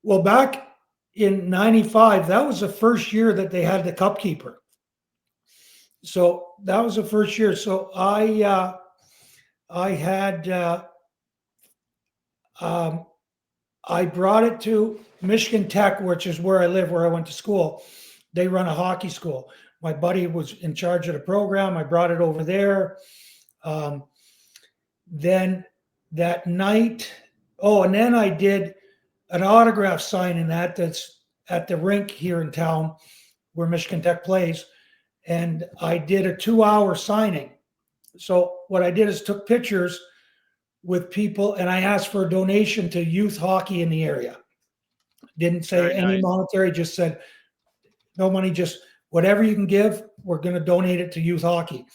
Well, back in 95, that was the first year that they had the cup keeper. So that was the first year. So I brought it to Michigan Tech, which is where I live, where I went to school. They run a hockey school. My buddy was in charge of the program. I brought it over there. Then that night, and then I did an autograph signing that's at the rink here in town where Michigan Tech plays. And I did a 2-hour signing. So what I did is took pictures with people and I asked for a donation to youth hockey in the area. Didn't say any monetary, just said no money, just whatever you can give, we're going to donate it to youth hockey.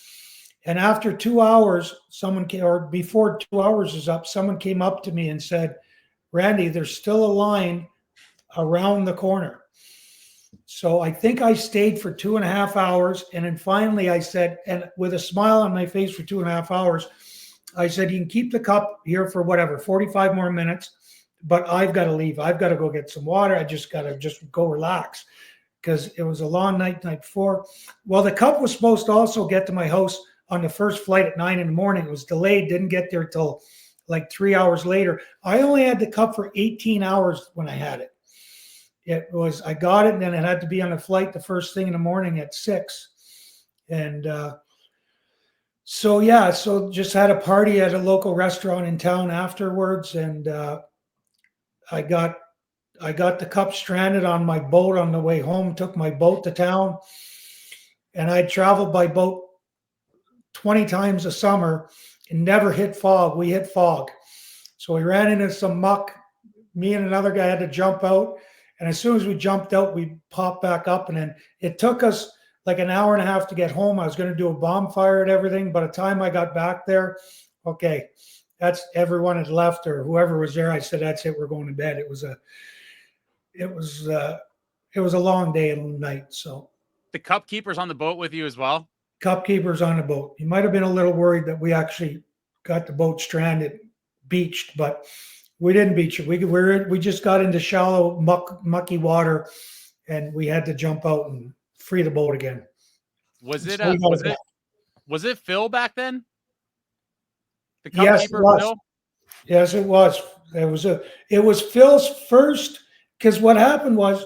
And after 2 hours, before 2 hours is up, someone came up to me and said, Randy, there's still a line around the corner. So I think I stayed for 2.5 hours. And then finally I said, and with a smile on my face for 2.5 hours, I said, you can keep the cup here for 45 more minutes, but I've got to leave. I've got to go get some water. I just got to go relax because it was a long night before. Well, the cup was supposed to also get to my house on the first flight at 9 a.m. It was delayed, didn't get there till like 3 hours later. I only had the cup for 18 hours when I had it. I got it and then it had to be on a flight the first thing in the morning at 6. And so just had a party at a local restaurant in town afterwards. And I got the cup stranded on my boat on the way home, took my boat to town. And I traveled by boat 20 times a summer and never hit fog. We hit fog. So we ran into some muck. Me and another guy had to jump out. And as soon as we jumped out, we popped back up. And then it took us like an hour and a half to get home. I was going to do a bonfire and everything. By the time I got back there, okay, that's everyone had left or whoever was there. I said, that's it. We're going to bed. It was a long day and night. So the cup keeper's on the boat with you as well? Cup keeper's on the boat. He might have been a little worried that we actually got the boat stranded, beached, but we didn't beach it. We just got into shallow, mucky water, and we had to jump out and free the boat again. Was it Phil back then? The cup yes, keeper, it was. Phil? Yes, it was. It was Phil's first, because what happened was,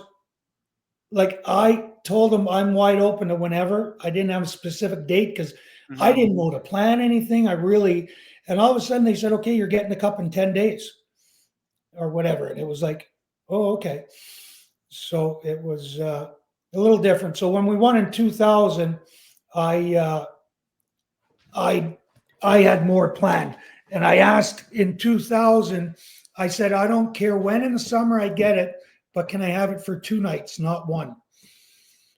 like, I told him I'm wide open to whenever. I didn't have a specific date because I didn't know to plan anything. And all of a sudden they said, okay, you're getting the cup in 10 days. Or whatever. And it was like, oh, okay. So it was a little different. So when we won in 2000, I had more planned. And I asked in 2000, I said, I don't care when in the summer I get it, but can I have it for 2 nights, not one?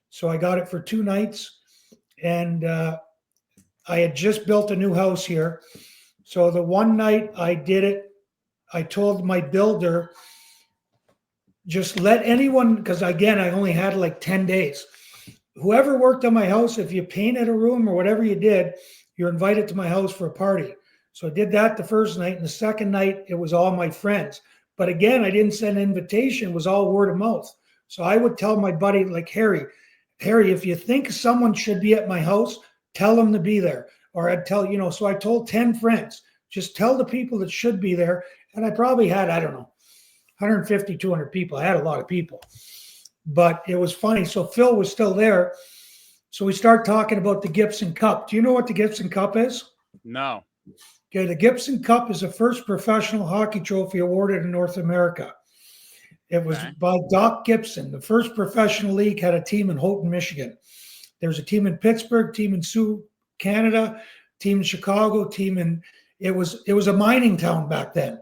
So I got it for 2 nights. And I had just built a new house here. So the one night I did it, I told my builder, just let anyone, because again, I only had like 10 days. Whoever worked on my house, if you painted a room or whatever you did, you're invited to my house for a party. So I did that the first night, and the second night, it was all my friends. But again, I didn't send an invitation. It was all word of mouth. So I would tell my buddy, like Harry, if you think someone should be at my house, tell them to be there. Or I'd tell, so I told 10 friends, just tell the people that should be there. And I probably had, I don't know, 150, 200 people. I had a lot of people. But it was funny. So Phil was still there. So we start talking about the Gibson Cup. Do you know what the Gibson Cup is? No. Okay, the Gibson Cup is the first professional hockey trophy awarded in North America. It was by Doc Gibson. The first professional league had a team in Houghton, Michigan. There's a team in Pittsburgh, team in Sioux, Canada, team in Chicago, it was a mining town back then.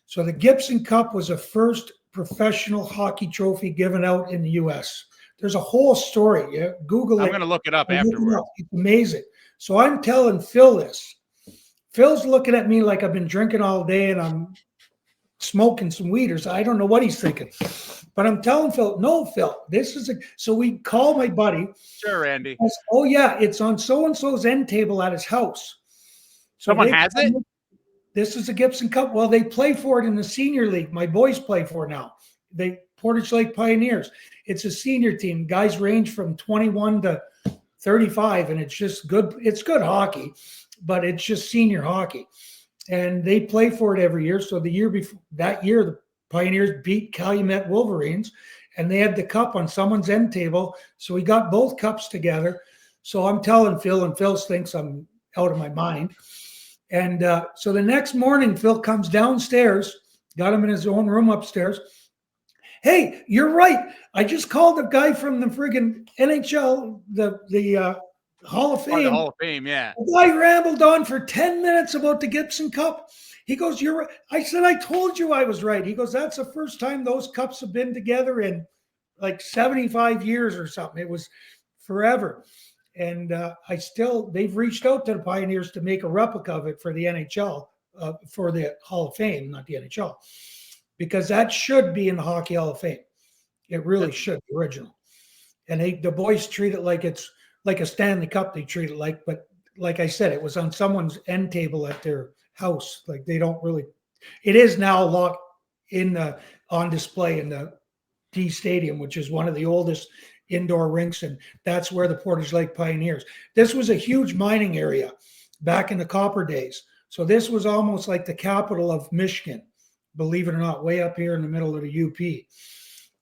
So the Gibson Cup was the first professional hockey trophy given out in the U.S. There's a whole story. Yeah? Google it. I'm going to look it up afterwards. It's amazing. So I'm telling Phil this. Phil's looking at me like I've been drinking all day and I'm smoking some weed or so. I don't know what he's thinking. But I'm telling Phil, no, Phil, this is so we call my buddy. Sure, Randy. Says, oh, yeah, it's on so-and-so's end table at his house. So someone has it? This is the Gibson Cup. Well, they play for it in the senior league. My boys play for it now. They Portage Lake Pioneers. It's a senior team. Guys range from 21 to 35, and it's just good. It's good hockey, but it's just senior hockey. And they play for it every year. So the year before that year, the Pioneers beat Calumet Wolverines, and they had the cup on someone's end table. So we got both cups together. So I'm telling Phil, and Phil thinks I'm out of my mind. And so the next morning, Phil comes downstairs, got him in his own room upstairs. Hey, you're right. I just called the guy from the friggin' NHL, the Hall of Fame. The Hall of Fame, yeah. The guy rambled on for 10 minutes about the Gibson Cup. He goes, you're right. I said, I told you I was right. He goes, that's the first time those cups have been together in like 75 years or something. It was forever. And they've reached out to the Pioneers to make a replica of it for the NHL, for the Hall of Fame, not the NHL, because that should be in the Hockey Hall of Fame. It really should, the original. And the boys treat it like it's like a Stanley Cup. They treat it like, but like I said, it was on someone's end table at their house. Like they don't really. It is now locked on display in the D Stadium, which is one of the oldest indoor rinks, and that's where the Portage Lake Pioneers. This was a huge mining area back in the copper days. So this was almost like the capital of Michigan, believe it or not, way up here in the middle of the UP.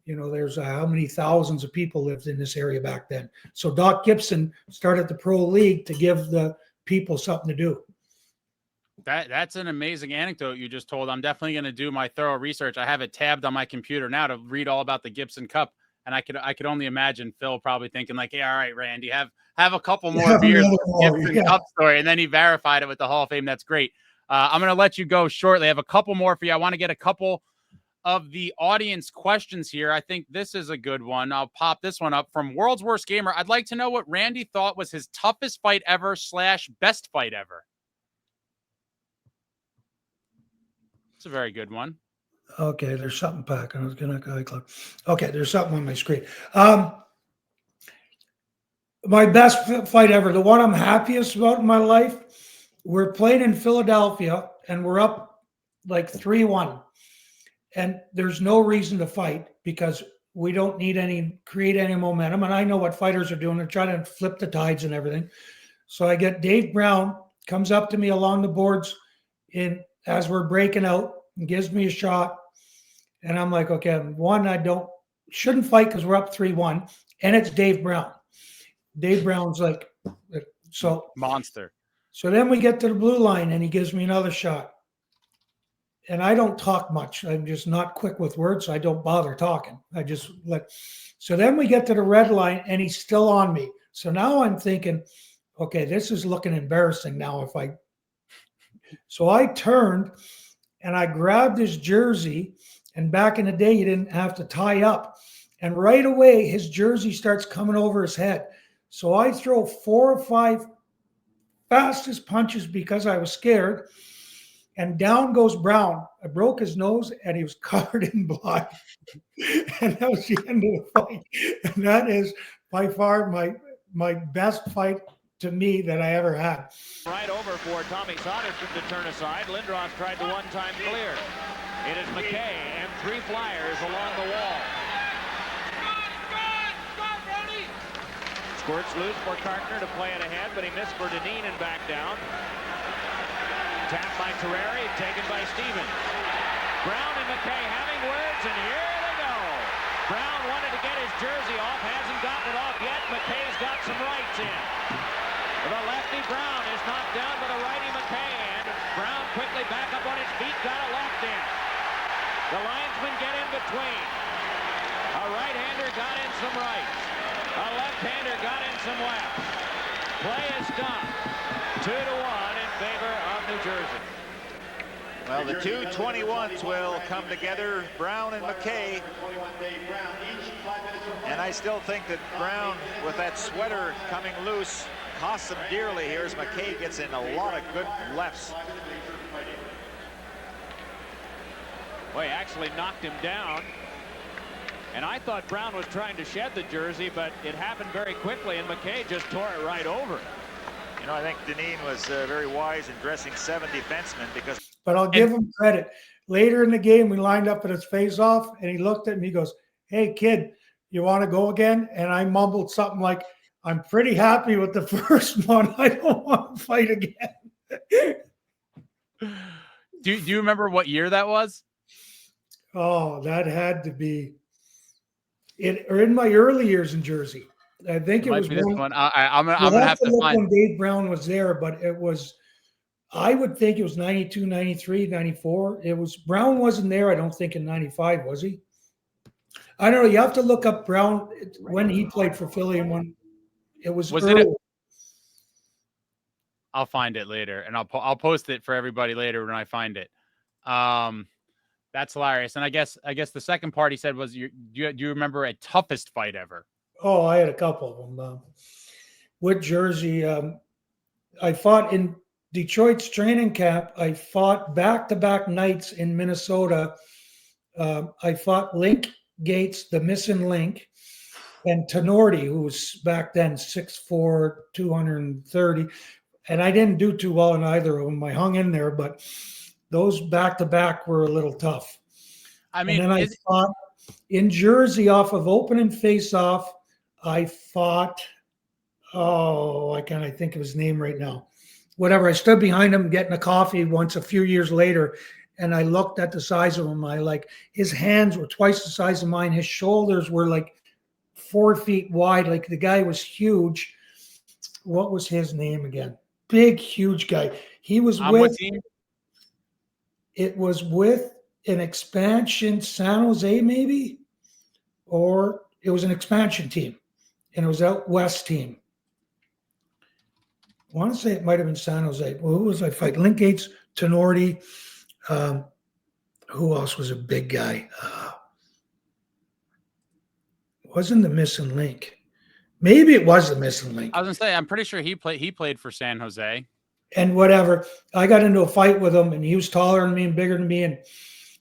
There's how many thousands of people lived in this area back then. So Doc Gibson started the pro league to give the people something to do. That's an amazing anecdote you just told. I'm definitely going to do my thorough research. I have it tabbed on my computer now to read all about the Gibson Cup. And I could only imagine Phil probably thinking like, yeah, all right, Randy, have a couple more beers with the Gibson Cup story. And then he verified it with the Hall of Fame. That's great. I'm going to let you go shortly. I have a couple more for you. I want to get a couple of the audience questions here. I think this is a good one. I'll pop this one up from World's Worst Gamer. I'd like to know what Randy thought was his toughest fight ever / best fight ever. It's a very good one. Okay, there's something back. I was gonna go. Okay, there's something on my screen. My best fight ever, the one I'm happiest about in my life. We're playing in Philadelphia, and we're up like 3-1, and there's no reason to fight because we don't need create any momentum. And I know what fighters are doing; they're trying to flip the tides and everything. So I get Dave Brown comes up to me along the boards as we're breaking out and gives me a shot. And I'm like, okay, one, shouldn't fight because we're up 3-1. And it's Dave Brown. Dave Brown's like, so. Monster. So then we get to the blue line and he gives me another shot. and I don't talk much. I'm just not quick with words, so I don't bother talking. I just let. So then we get to the red line, and he's still on me. So now I'm thinking, okay, this is looking embarrassing now. So I turned, and I grabbed his jersey. And back in the day, you didn't have to tie up. And right away, his jersey starts coming over his head. So I throw 4 or 5 fastest punches because I was scared. And down goes Brown. I broke his nose, and he was covered in blood. And that was the end of the fight. And that is by far my best fight to me that I ever had. Right over for Tommy Soderstrom to turn aside. Lindros tried the one-time clear. It is McKay and 3 flyers along the wall. Squirts loose for Kartner to play it ahead, but he missed for Deneen and back down. Tapped by Terreri, taken by Stevens. Brown and McKay having words, and here they go. Brown wanted to get his jersey off, hasn't gotten it off yet. McKay's got some rights in. The lefty Brown is knocked down by the righty McKay, and Brown quickly back up on his feet, got a left in. The linesmen get in between. A right-hander got in some rights. A left-hander got in some lefts. Play is done. 2-1 in favor of New Jersey. Well, the two 21s will come together, Brown and McKay. And I still think that Brown, with that sweater coming loose, costs him dearly here as McKay gets in a lot of good lefts. Well, he actually knocked him down. And I thought Brown was trying to shed the jersey, but it happened very quickly, and McKay just tore it right over. You know, I think Deneen was very wise in dressing 7 defensemen because... But I'll give him credit. Later in the game, we lined up at his face-off, and he looked at me, he goes, "Hey, kid, you want to go again?" And I mumbled something like, "I'm pretty happy with the first one. I don't want to fight again." Do you remember what year that was? Oh, that had to be in my early years in Jersey. I think it was this one. I'm gonna have to find when Dave Brown was there, but it was, I would think it was 92, 93, 94. It was, Brown wasn't there, I don't think, in 95, was he? I don't know. You have to look up Brown when he played for Philly and when it was early. I'll find it later, and I'll post it for everybody later when I find it. That's hilarious. And I guess the second part he said was, do you remember a toughest fight ever? Oh, I had a couple of them. With Jersey, I fought in Detroit's training camp. I fought back-to-back nights in Minnesota. I fought Link Gates, the missing link, and Tenorti, who was back then 6'4", 230. And I didn't do too well in either of them. I hung in there, but those back-to-back were a little tough. I mean, and then I fought in Jersey off of opening face-off. I fought, I can't think of his name right now. Whatever. I stood behind him getting a coffee once a few years later, and I looked at the size of him. His hands were twice the size of mine. His shoulders were like 4 feet wide. Like, the guy was huge. What was his name again? Big, huge guy. He was it was with an expansion, San Jose maybe, or it was an expansion team, and it was out west team. I want to say it might have been San Jose. Well, who was I fighting? Link Gates, Tenorti. Who else was a big guy? Wasn't the missing link? Maybe it was the missing link. I was gonna say, I'm pretty sure he played for San Jose. And whatever, I got into a fight with him, and he was taller than me and bigger than me, and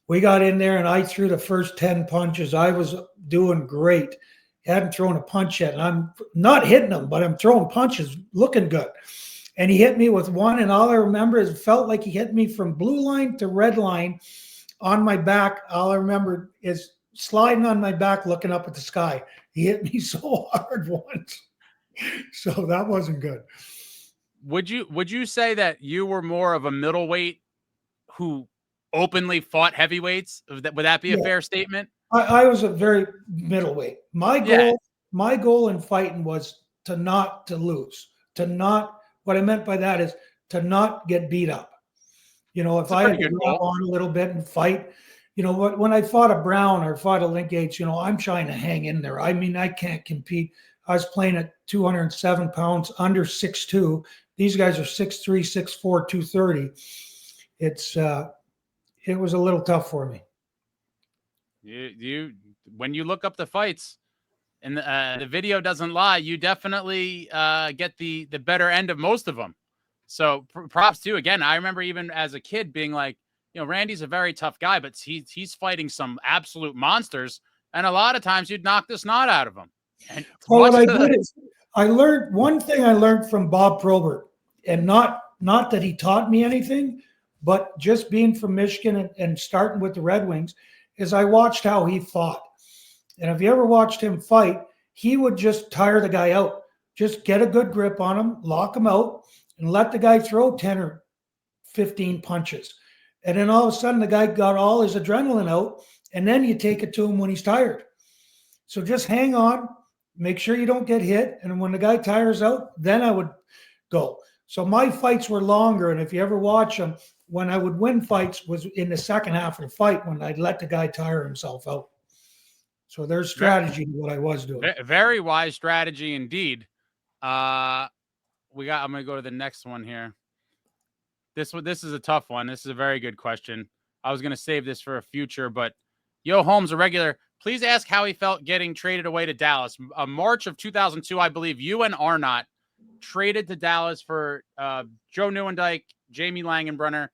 we got in there, and I threw the first 10 punches. I was doing great. Hadn't thrown a punch yet. And I'm not hitting him, but I'm throwing punches, looking good. And he hit me with one, and all I remember is it felt like he hit me from blue line to red line on my back. All I remember is sliding on my back, looking up at the sky. He hit me so hard once. So that wasn't good. Would you say that you were more of a middleweight who openly fought heavyweights? Would that be a fair statement? I was a very middleweight. My goal in fighting was to lose. What I meant by that is to not get beat up. You know, if That's a I had pretty to good grab goal. on a little bit and fight, you know, when I fought a Brown or fought a Linkage, you know, I'm trying to hang in there. I mean, I can't compete. I was playing at 207 pounds, under 6'2". These guys are 6'3", 6'4", 230. It was a little tough for me. You when you look up the fights, and the video doesn't lie, you definitely get the better end of most of them. So props to you. Again, I remember even as a kid being like, you know, Randy's a very tough guy, but he's fighting some absolute monsters. And a lot of times you'd knock the snot out of him. And well, what I did is I learned one thing I learned from Bob Probert, and not that he taught me anything, but just being from Michigan and starting with the Red Wings, is I watched how he fought. And if you ever watched him fight, he would just tire the guy out. Just get a good grip on him, lock him out, and let the guy throw 10 or 15 punches. And then all of a sudden, the guy got all his adrenaline out, and then you take it to him when he's tired. So just hang on, make sure you don't get hit, and when the guy tires out, then I would go. So my fights were longer, and if you ever watch them, when I would win fights was in the second half of the fight when I'd let the guy tire himself out. So there's strategy to what I was doing. Very wise strategy indeed. I'm going to go to the next one here. This is a tough one. This is a very good question. I was going to save this for a future, but Yo Holmes, a regular, please ask how he felt getting traded away to Dallas. March of 2002, I believe you and Arnott traded to Dallas for Joe Neuendijk, Jamie Langenbrunner.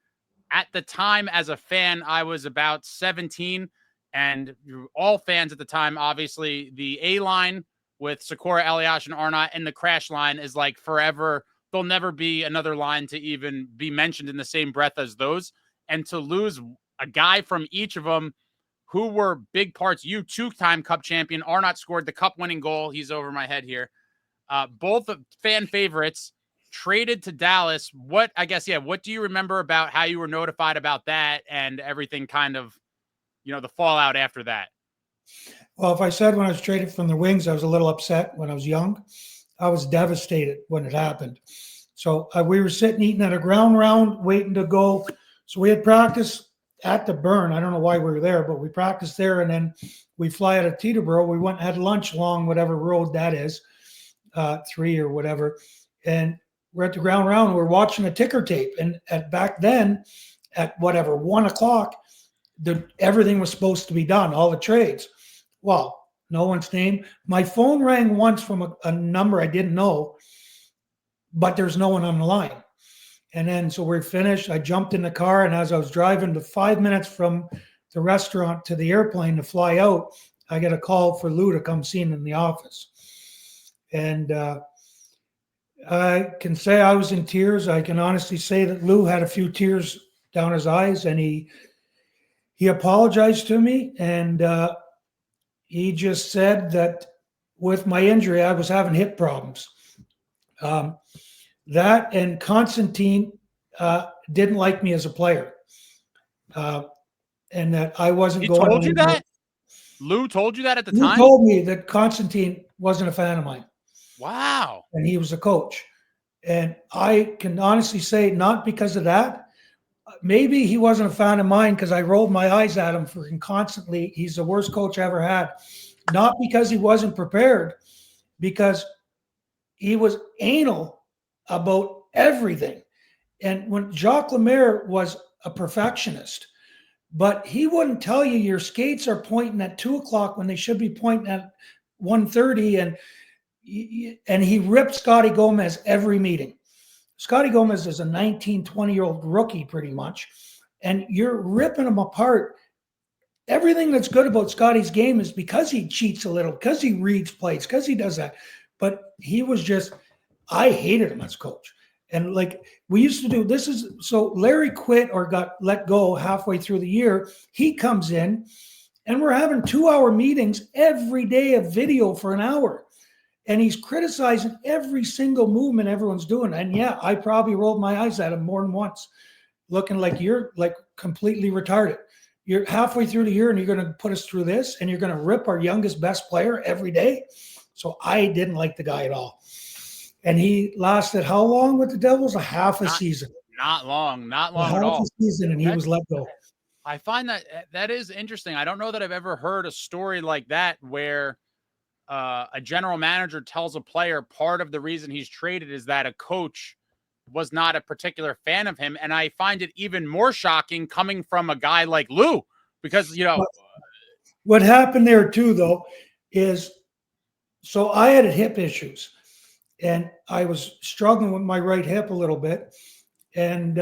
At the time, as a fan, I was about 17, and all fans at the time, obviously, the A-line with Sikora, Eliash, and Arnott, and the crash line is like forever. There'll never be another line to even be mentioned in the same breath as those. And to lose a guy from each of them who were big parts, you two-time Cup champion, Arnott scored the Cup-winning goal. He's over my head here. Both fan favorites traded to Dallas. What do you remember about how you were notified about that and everything kind of, you know, the fallout after that? Well, if I said when I was traded from the Wings, I was a little upset when I was young. I was devastated when it happened. So we were sitting eating at a ground round, waiting to go. So we had practice at the Byrne. I don't know why we were there, but we practiced there, and then we fly out of Teterboro. We went and had lunch along whatever road that is, 3 or whatever. And we're at the ground round. We're watching a ticker tape. And back then, at whatever, 1 o'clock, everything was supposed to be done, all the trades. Well, no one's name. My phone rang once from a number I didn't know, but there's no one on the line. And then so we're finished. I jumped in the car, and as I was driving to 5 minutes from the restaurant to the airplane to fly out, I get a call for Lou to come see him in the office. And I can say I was in tears. I can honestly say that Lou had a few tears down his eyes, and he apologized to me, and he just said that with my injury, I was having hip problems. That and Constantine didn't like me as a player, and that I wasn't going. He told you that? Lou told you that at the time? Lou told me that Constantine wasn't a fan of mine. Wow. And he was a coach. And I can honestly say, not because of that. Maybe he wasn't a fan of mine because I rolled my eyes at him for constantly. He's the worst coach I ever had. Not because he wasn't prepared, because he was anal about everything. And when Jacques Lemaire was a perfectionist, but he wouldn't tell you your skates are pointing at 2 o'clock when they should be pointing at 1:30, and he ripped Scotty Gomez every meeting. Scotty Gomez is a 19, 20-year-old rookie pretty much, and you're ripping him apart. Everything that's good about Scotty's game is because he cheats a little, because he reads plays, because he does that. But he was just, I hated him as coach. And like we used to do, so Larry quit or got let go halfway through the year. He comes in and we're having 2-hour meetings every day of video for an hour. And he's criticizing every single movement everyone's doing. And yeah, I probably rolled my eyes at him more than once, looking like you're like completely retarded. You're halfway through the year and you're going to put us through this, and you're going to rip our youngest, best player every day. So I didn't like the guy at all. And he lasted how long with the Devils? A half a season. Not long A at half all. a season, and he was let go. I find that is interesting. I don't know that I've ever heard a story like that where a general manager tells a player part of the reason he's traded is that a coach was not a particular fan of him. And I find it even more shocking coming from a guy like Lou, because, What happened there too, though, is so I had hip issues and I was struggling with my right hip a little bit. And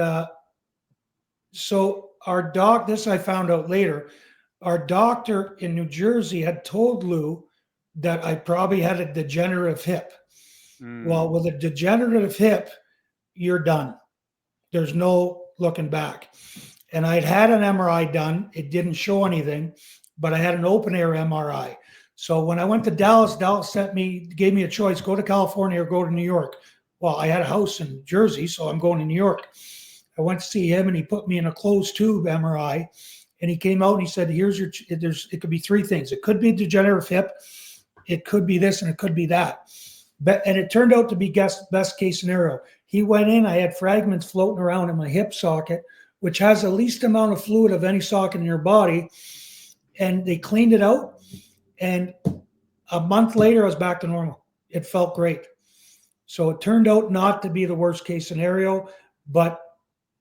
so this I found out later, our doctor in New Jersey had told Lou that I probably had a degenerative hip. Well, with a degenerative hip, you're done. There's no looking back. And I'd had an MRI done. It didn't show anything, but I had an open air MRI. So when I went to Dallas gave me a choice, go to California or go to New York. Well, I had a house in Jersey, so I'm going to New York. I went to see him and he put me in a closed tube MRI. And he came out and he said, it could be three things. It could be a degenerative hip. It could be this and it could be that. And it turned out to be best case scenario. He went in, I had fragments floating around in my hip socket, which has the least amount of fluid of any socket in your body. And they cleaned it out. And a month later, I was back to normal. It felt great. So it turned out not to be the worst case scenario, but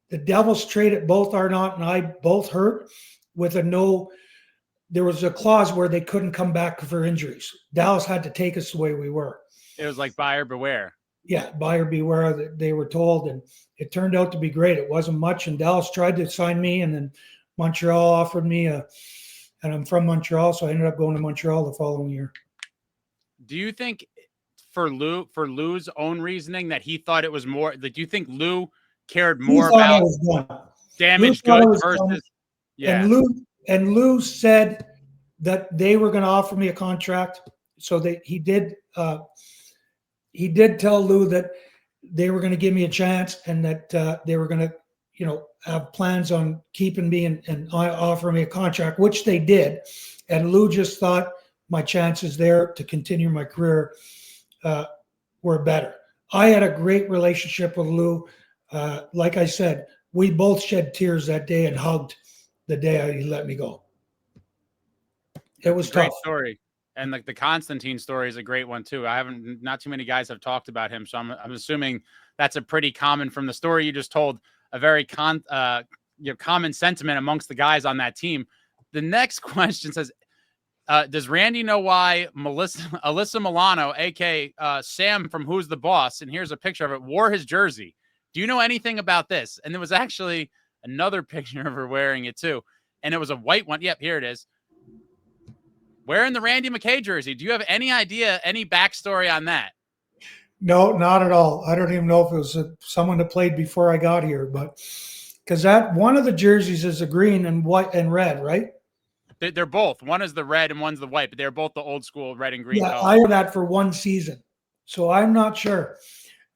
the Devils traded both Arnott and I both hurt with there was a clause where they couldn't come back for injuries. Dallas had to take us the way we were. It was like buyer beware. Yeah, buyer beware, they were told, and it turned out to be great. It wasn't much, and Dallas tried to sign me, and then Montreal offered me and I'm from Montreal, so I ended up going to Montreal the following year. Do you think for Lou's own reasoning that he thought it was more, do you think Lou cared more about damaged goods versus yeah. And Lou said that they were going to offer me a contract, so that he did tell Lou that they were going to give me a chance and that they were going to have plans on keeping me and offer me a contract, which they did. And Lou just thought my chances there to continue my career were better. I had a great relationship with Lou. Like I said, we both shed tears that day and hugged the day he let me go. It was great tough. Story. And like the Constantine story is a great one too. Not too many guys have talked about him. So I'm assuming that's a pretty common, from the story you just told, a very common sentiment amongst the guys on that team. The next question says, does Randy know why Alyssa Milano, aka Sam from Who's the Boss, and here's a picture of it, wore his jersey? Do you know anything about this? And there was actually another picture of her wearing it too. And it was a white one. Yep, here it is. Wearing the Randy McKay jersey. Do you have any idea, any backstory on that? No, not at all. I don't even know if it was someone that played before I got here, but because that one of the jerseys is a green and white and red, right? They're both. One is the red and one's the white, but they're both the old school red and green. Yeah, color. I wore that for one season, so I'm not sure.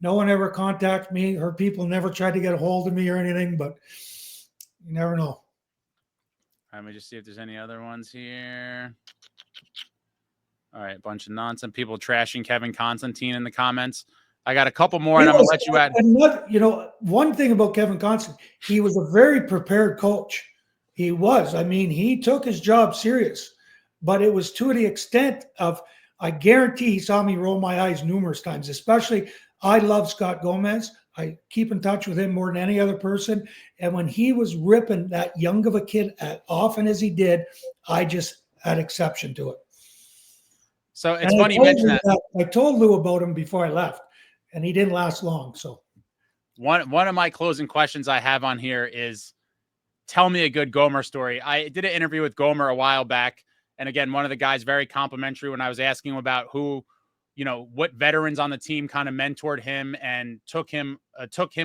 No one ever contacted me. Her people never tried to get a hold of me or anything, but you never know. Let me just see if there's any other ones here. All right, a bunch of nonsense. People trashing Kevin Constantine in the comments. I got a couple more, and I'm going to let you add. One thing about Kevin Constantine, he was a very prepared coach. He was. I mean, he took his job serious, but it was to the extent of, I guarantee he saw me roll my eyes numerous times, especially I love Scott Gomez. I keep in touch with him more than any other person. And when he was ripping that young of a kid as often as he did, I just had exception to it. So it's funny you mention that. I told Lou about him before I left, and he didn't last long. So one of my closing questions I have on here is, tell me a good Gomer story. I did an interview with Gomer a while back. And again, one of the guys very complimentary when I was asking him about what veterans on the team kind of mentored him and took him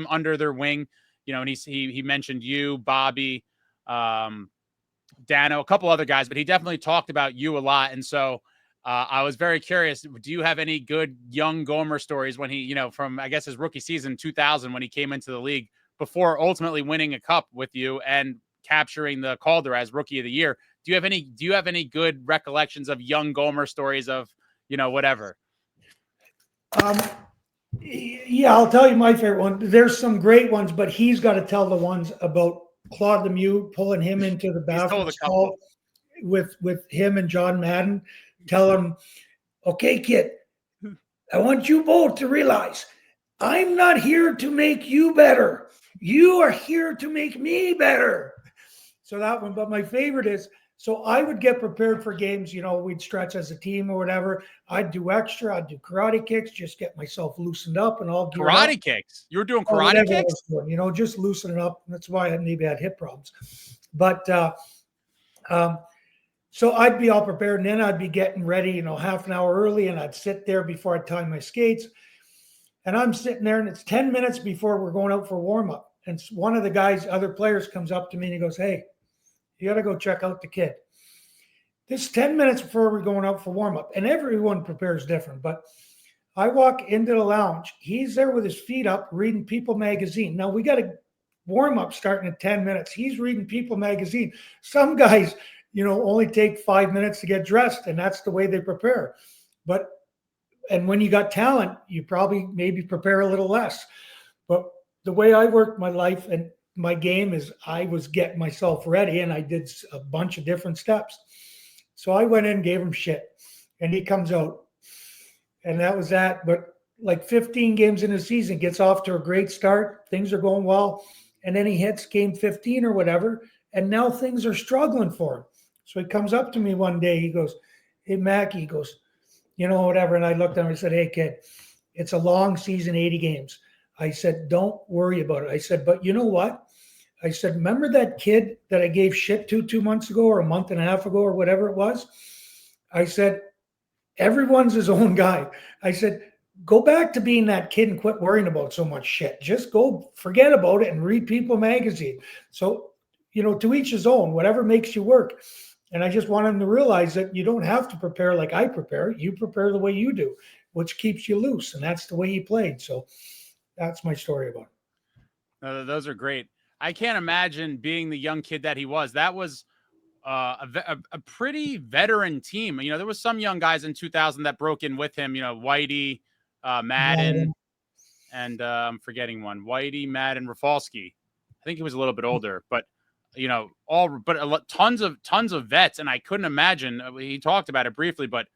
under their wing. And he mentioned you, Bobby, Dano, a couple other guys, but he definitely talked about you a lot. And so I was very curious. Do you have any good young Gomer stories when he, from, I guess, his rookie season, 2000, when he came into the league before ultimately winning a cup with you and capturing the Calder as Rookie of the Year? Do you have any good recollections of young Gomer stories of, whatever? Yeah, I'll tell you my favorite one. There's some great ones, but he's got to tell the ones about Claude Lemieux pulling him into the He's told bathroom a stall couple. with him and John Madden. Tell him, okay, kid, I want you both to realize I'm not here to make you better. You are here to make me better. So that one, but my favorite is, so I would get prepared for games, we'd stretch as a team or whatever. I'd do extra, I'd do karate kicks, just get myself loosened up and all geared up. Karate kicks. You were doing Or karate whatever I kicks? was doing, just loosening up. That's why I maybe had hip problems. But so I'd be all prepared, and then I'd be getting ready, half an hour early, and I'd sit there before I tie my skates. And I'm sitting there, and it's 10 minutes before we're going out for warm-up. And one of the guys, other players, comes up to me and he goes, hey, you got to go check out the kid. This is 10 minutes before we're going out for warm-up, and everyone prepares different. But I walk into the lounge. He's there with his feet up reading People magazine. Now, we got a warm-up starting in 10 minutes. He's reading People magazine. Some guys, only take 5 minutes to get dressed, and that's the way they prepare. And when you got talent, you probably maybe prepare a little less. But the way I worked my life and my game is I was getting myself ready, and I did a bunch of different steps. So I went in, gave him shit, and he comes out. And that was that. But like 15 games in the season, gets off to a great start. Things are going well. And then he hits game 15 or whatever, and now things are struggling for him. So he comes up to me one day. He goes, hey, Mac, he goes, whatever. And I looked at him and I said, hey, kid, it's a long season, 80 games. I said, don't worry about it. I said, but you know what? I said, remember that kid that I gave shit to 2 months ago or a month and a half ago or whatever it was? I said, everyone's his own guy. I said, go back to being that kid and quit worrying about so much shit. Just go forget about it and read People magazine. So, to each his own, whatever makes you work. And I just want him to realize that you don't have to prepare like I prepare. You prepare the way you do, which keeps you loose. And that's the way he played. So that's my story about it. Those are great. I can't imagine being the young kid that he was. That was a pretty veteran team. There was some young guys in 2000 that broke in with him, Whitey, Madden, and I'm forgetting one. Whitey, Madden, Rafalski. I think he was a little bit older, but tons of vets. And I couldn't imagine, he talked about it briefly, but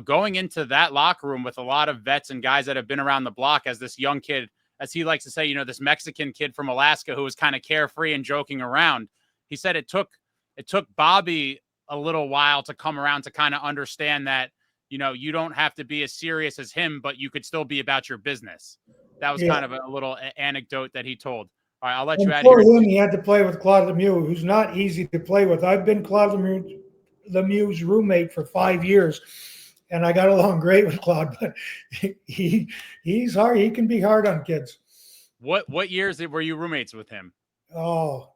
going into that locker room with a lot of vets and guys that have been around the block as this young kid, as he likes to say, this Mexican kid from Alaska who was kind of carefree and joking around. He said it took Bobby a little while to come around to kind of understand that, you don't have to be as serious as him, but you could still be about your business. That was kind of a little anecdote that he told. All right, I'll let you out of here. For him, he had to play with Claude Lemieux, who's not easy to play with. I've been Claude Lemieux's roommate for 5 years, and I got along great with Claude, but he's hard. He can be hard on kids. What years were you roommates with him? Oh,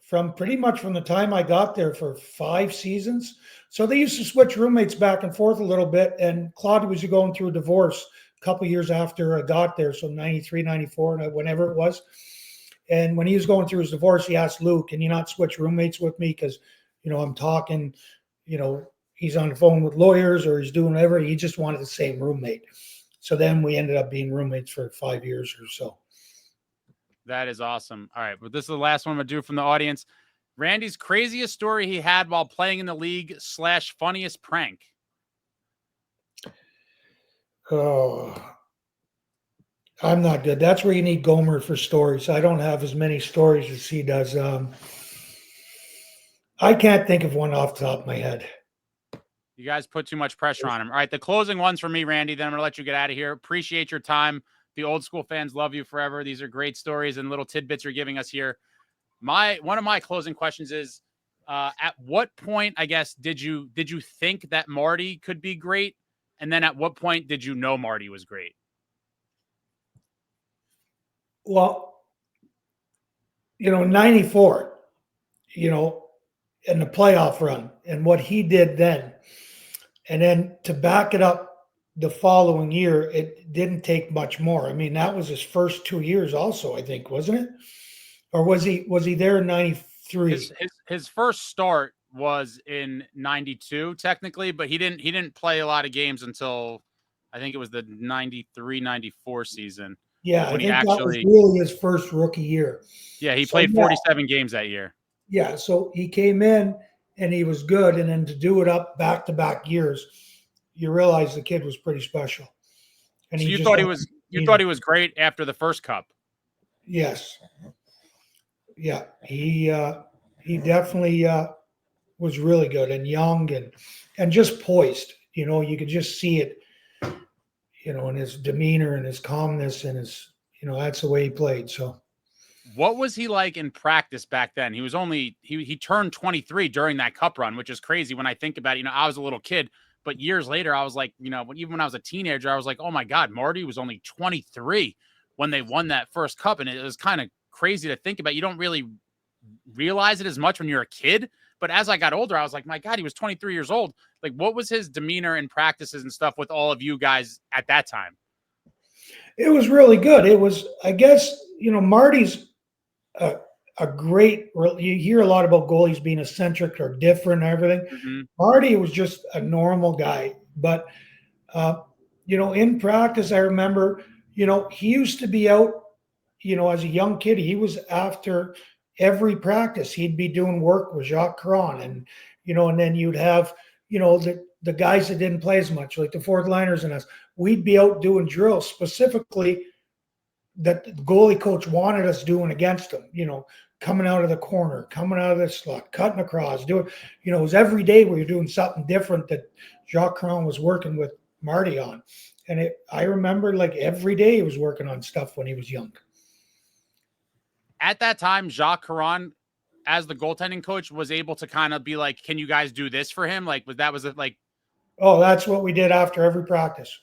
from pretty much from the time I got there for 5 seasons. So they used to switch roommates back and forth a little bit, and Claude was going through a divorce a couple years after I got there, so 93, 94, whenever it was. And when he was going through his divorce, he asked Lou, can you not switch roommates with me? Because, I'm talking, he's on the phone with lawyers or he's doing whatever. He just wanted the same roommate. So then we ended up being roommates for 5 years or so. That is awesome. All right. But this is the last one I'm going to do from the audience. Randy's craziest story he had while playing in the league / funniest prank. Oh, I'm not good. That's where you need Gomer for stories. I don't have as many stories as he does. I can't think of one off the top of my head. You guys put too much pressure on him. All right, the closing ones for me, Randy. Then I'm going to let you get out of here. Appreciate your time. The old school fans love you forever. These are great stories and little tidbits you're giving us here. One of my closing questions is, at what point, I guess, did you think that Marty could be great? And then at what point did you know Marty was great? Well, 94, in the playoff run and what he did then. And then to back it up the following year, it didn't take much more. I mean, that was his first 2 years also, I think, wasn't it? Or was he there in 93? His first start was in 92 technically, but he didn't play a lot of games until I think it was the 93-94 season. Yeah, I when think he that was actually, really his first rookie year. yeah, he So, played yeah. 47 games that year. Yeah, so he came in and he was good, and then to do it up back-to-back years, you realize the kid was pretty special. And So he you just thought had, he was great after the first cup. yes, yeah, he definitely was really good and young and just poised. You know, you could just see it. You know, in his demeanor and his calmness and his, you know, that's the way he played. So. What was he like in practice back then? He was only he turned 23 during that cup run, which is crazy when I think about it. You know, I was a little kid, but years later, I was like, you know, even when I was a teenager, I was like, oh my God, Marty was only 23 when they won that first cup. And it was kind of crazy to think about. You don't really realize it as much when you're a kid. But as I got older, I was like, my God, he was 23 years old. Like, what was his demeanor in practices and stuff with all of you guys at that time? It was really good. It was, I guess, you know, Marty's a great, you hear a lot about goalies being eccentric or different and everything. Mm-hmm. Marty was just a normal guy. But, you know, in practice, I remember, you know, he used to be out, you know, as a young kid, he was after every practice, he'd be doing work with Jacques Caron, and, you know, and then you'd have, you know, the guys that didn't play as much, like the fourth liners and us, we'd be out doing drills specifically that the goalie coach wanted us doing against him, you know, coming out of the corner, coming out of the slot, cutting across, doing, you know, it was every day where you're doing something different that Jacques Caron was working with Marty on. And I remember like every day he was working on stuff when he was young. At that time, Jacques Caron, as the goaltending coach, was able to kind of be like, can you guys do this for him? Like, was it like, oh, that's what we did after every practice.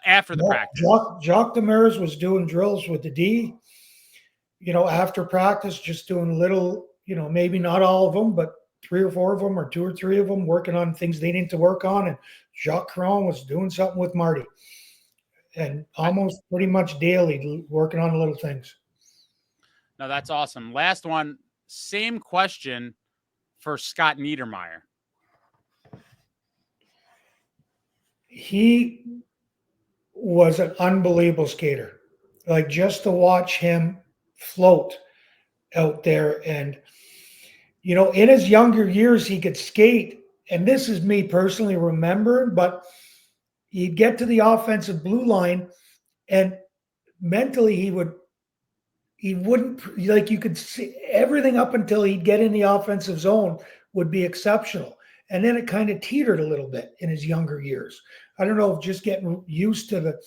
After the practice. Jacques Lemaire was doing drills with the D, you know, after practice, just doing little, you know, maybe not all of them, but 3 or 4 of them or 2 or 3 of them working on things they need to work on. And Jacques Caron was doing something with Marty and almost pretty much daily working on little things. No, that's awesome. Last one, same question for Scott Niedermayer. He was an unbelievable skater. Like, just to watch him float out there. And, you know, in his younger years, he could skate. And this is me personally remembering, but he'd get to the offensive blue line and mentally he wouldn't, like, you could see everything up until he'd get in the offensive zone would be exceptional. And then it kind of teetered a little bit in his younger years. I don't know if just getting used to the,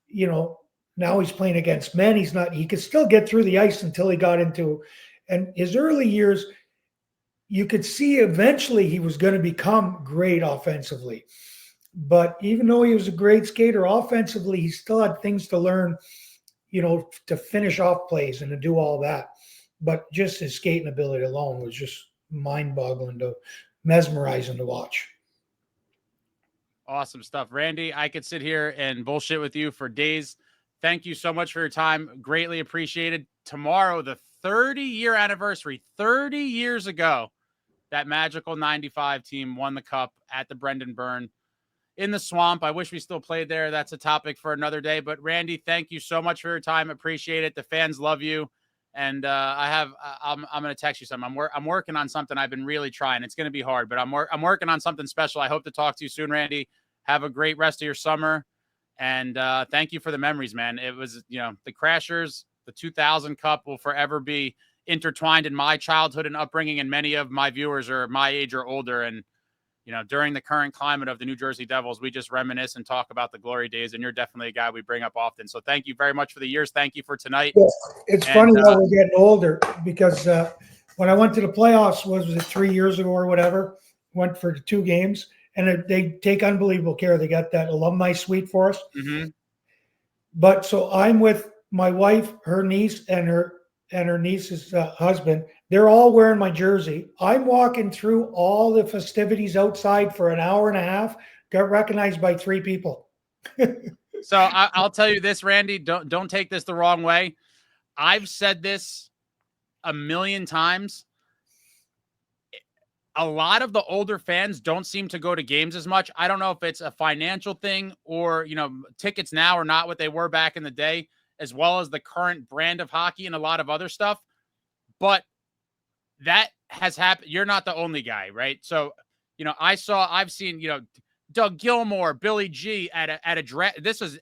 you know, now he's playing against men. He could still get through the ice until he got into, and his early years, you could see eventually he was going to become great offensively. But even though he was a great skater offensively, he still had things to learn, you know, to finish off plays and to do all that. But just his skating ability alone was just mind-boggling, mesmerizing to watch. Awesome stuff. Randy, I could sit here and bullshit with you for days. Thank you so much for your time. Greatly appreciated. Tomorrow, the 30-year anniversary, 30 years ago, that magical 95 team won the cup at the Byrne in the swamp. I wish we still played there. That's a topic for another day. But Randy, thank you so much for your time. Appreciate it. The fans love you. And I'm going to text you something. I'm working on something. I've been really trying. It's going to be hard, but I'm working on something special. I hope to talk to you soon, Randy. Have a great rest of your summer. And thank you for the memories, man. It was, you know, the Crashers, the 2000 Cup will forever be intertwined in my childhood and upbringing. And many of my viewers are my age or older. And, you know, during the current climate of the New Jersey Devils, we just reminisce and talk about the glory days. And you're definitely a guy we bring up often. So thank you very much for the years. Thank you for tonight. Yeah, it's funny how we're getting older because when I went to the playoffs, was it 3 years ago or whatever, went for 2 games. And they take unbelievable care. They got that alumni suite for us. Mm-hmm. But so I'm with my wife, her niece, and her niece's husband. They're all wearing my jersey. I'm walking through all the festivities outside for an hour and a half. Got recognized by 3 people. So I'll tell you this, Randy. Don't take this the wrong way. I've said this a million times. a lot of the older fans don't seem to go to games as much. I don't know if it's a financial thing or, tickets now are not what they were back in the day, as well as the current brand of hockey and a lot of other stuff. But that has happened. You're not the only guy, right? So, I've seen, Doug Gilmour, Billy G at a draft. This was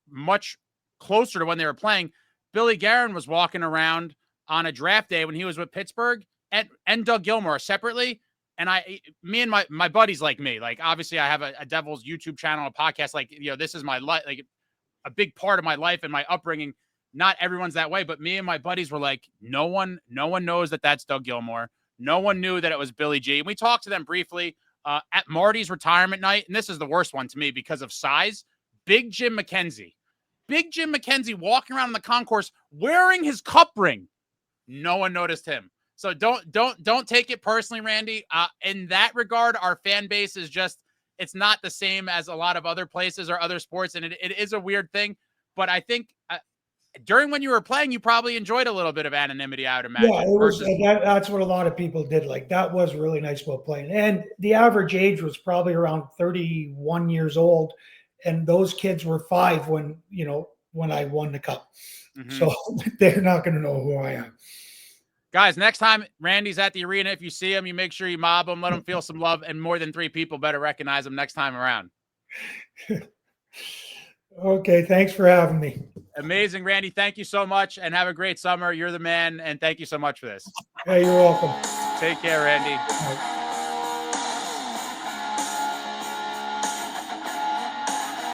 much closer to when they were playing. Billy Guerin was walking around on a draft day when he was with Pittsburgh and Doug Gilmour separately. And me and my buddies like me, like, obviously I have a Devils YouTube channel, a podcast, like, this is my life, like a big part of my life and my upbringing. Not everyone's that way, but me and my buddies were like, no one knows that that's Doug Gilmour. No one knew that it was Billy G. And we talked to them briefly at Marty's retirement night. And this is the worst one to me because of size. Big Jim McKenzie walking around in the concourse wearing his cup ring. No one noticed him. So don't take it personally, Randy. In that regard, our fan base is just, it's not the same as a lot of other places or other sports. And it is a weird thing, but I think during when you were playing, you probably enjoyed a little bit of anonymity, I would imagine. Yeah, it was, that's what a lot of people did. Like, that was really nice about playing. And the average age was probably around 31 years old. And those kids were 5 when I won the cup. Mm-hmm. So they're not going to know who I am. Guys, next time Randy's at the arena, if you see him, you make sure you mob him, let him feel some love, and more than 3 people better recognize him next time around. Okay, thanks for having me. Amazing, Randy. Thank you so much, and have a great summer. You're the man, and thank you so much for this. Hey, you're welcome. Take care, Randy.